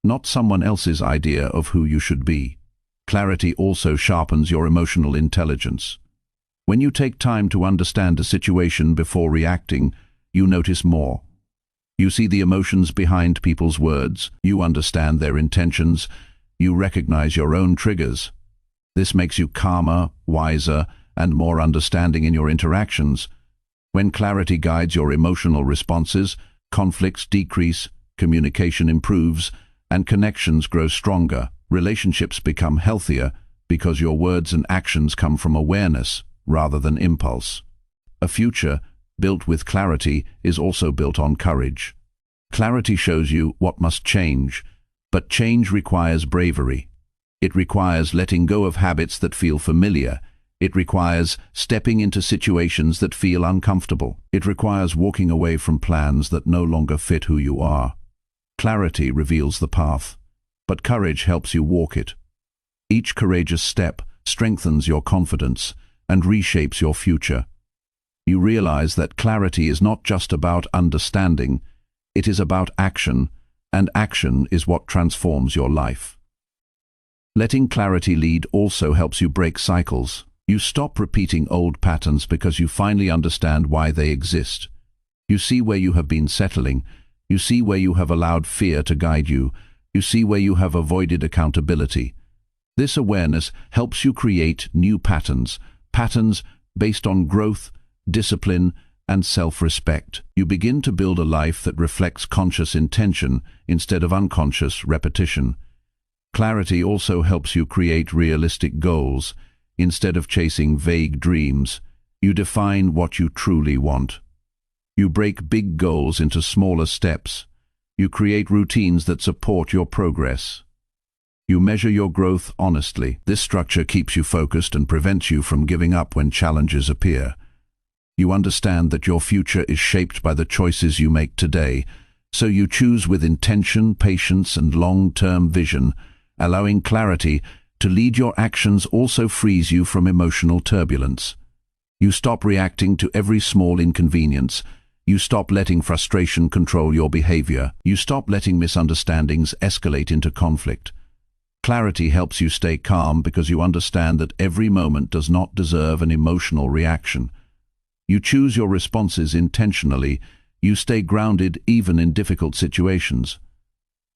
not someone else's idea of who you should be. Clarity also sharpens your emotional intelligence. When you take time to understand a situation before reacting, you notice more. You see the emotions behind people's words. You understand their intentions. You recognize your own triggers. This makes you calmer, wiser, and more understanding in your interactions. When clarity guides your emotional responses, conflicts decrease, communication improves, and connections grow stronger. Relationships become healthier because your words and actions come from awareness rather than impulse. A future built with clarity is also built on courage. Clarity shows you what must change, but change requires bravery. It requires letting go of habits that feel familiar. It requires stepping into situations that feel uncomfortable. It requires walking away from plans that no longer fit who you are. Clarity reveals the path, but courage helps you walk it. Each courageous step strengthens your confidence and reshapes your future. You realize that clarity is not just about understanding, it is about action, and action is what transforms your life. Letting clarity lead also helps you break cycles. You stop repeating old patterns because you finally understand why they exist. You see where you have been settling. You see where you have allowed fear to guide you. You see where you have avoided accountability. This awareness helps you create new patterns based on growth, discipline, and self-respect. You begin to build a life that reflects conscious intention instead of unconscious repetition. Clarity also helps you create realistic goals. Instead of chasing vague dreams, you define what you truly want. You break big goals into smaller steps. You create routines that support your progress. You measure your growth honestly. This structure keeps you focused and prevents you from giving up when challenges appear. You understand that your future is shaped by the choices you make today, so you choose with intention, patience, and long-term vision. Allowing clarity to lead your actions also frees you from emotional turbulence. You stop reacting to every small inconvenience. You stop letting frustration control your behavior. You stop letting misunderstandings escalate into conflict. Clarity helps you stay calm because you understand that every moment does not deserve an emotional reaction. You choose your responses intentionally. You stay grounded even in difficult situations.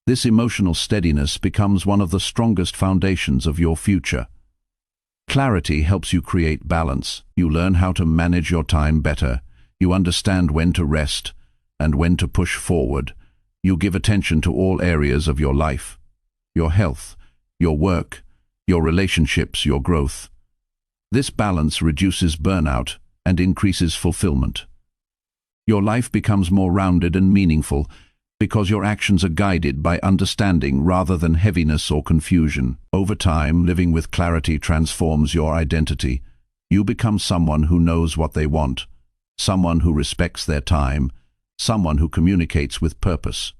This emotional steadiness becomes one of the strongest foundations of your future. Clarity helps you create balance. You learn how to manage your time better. You understand when to rest and when to push forward. You give attention to all areas of your life: your health, your work, your relationships, your growth. This balance reduces burnout and increases fulfillment. Your life becomes more rounded and meaningful because your actions are guided by understanding rather than heaviness or confusion. Over time, living with clarity transforms your identity. You become someone who knows what they want, someone who respects their time, someone who communicates with purpose,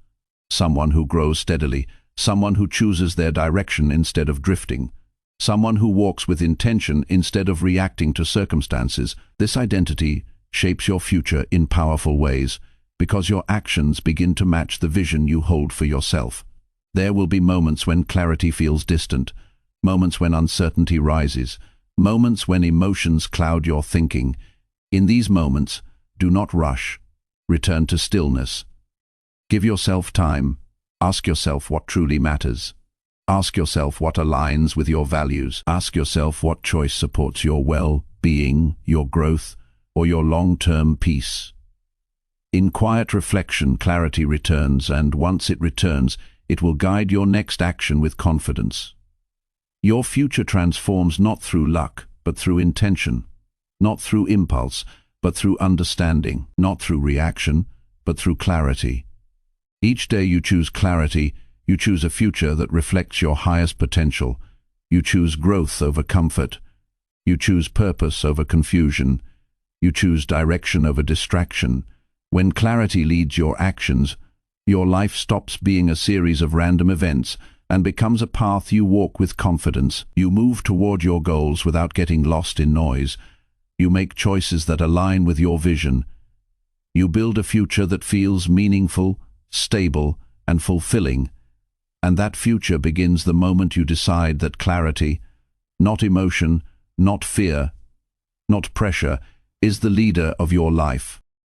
someone who grows steadily, someone who chooses their direction instead of drifting, someone who walks with intention instead of reacting to circumstances. This identity shapes your future in powerful ways because your actions begin to match the vision you hold for yourself. There will be moments when clarity feels distant, moments when uncertainty rises, moments when emotions cloud your thinking. In these moments, do not rush. Return to stillness. Give yourself time. Ask yourself what truly matters. Ask yourself what aligns with your values. Ask yourself what choice supports your well-being, your growth, or your long-term peace. In quiet reflection, clarity returns, and once it returns, it will guide your next action with confidence. Your future transforms not through luck, but through intention, not through impulse, but through understanding, not through reaction, but through clarity. Each day you choose clarity, you choose a future that reflects your highest potential. You choose growth over comfort. You choose purpose over confusion. You choose direction over distraction. When clarity leads your actions, your life stops being a series of random events and becomes a path you walk with confidence. You move toward your goals without getting lost in noise. You make choices that align with your vision. You build a future that feels meaningful, stable, and fulfilling. And that future begins the moment you decide that clarity, not emotion, not fear, not pressure, is the leader of your life.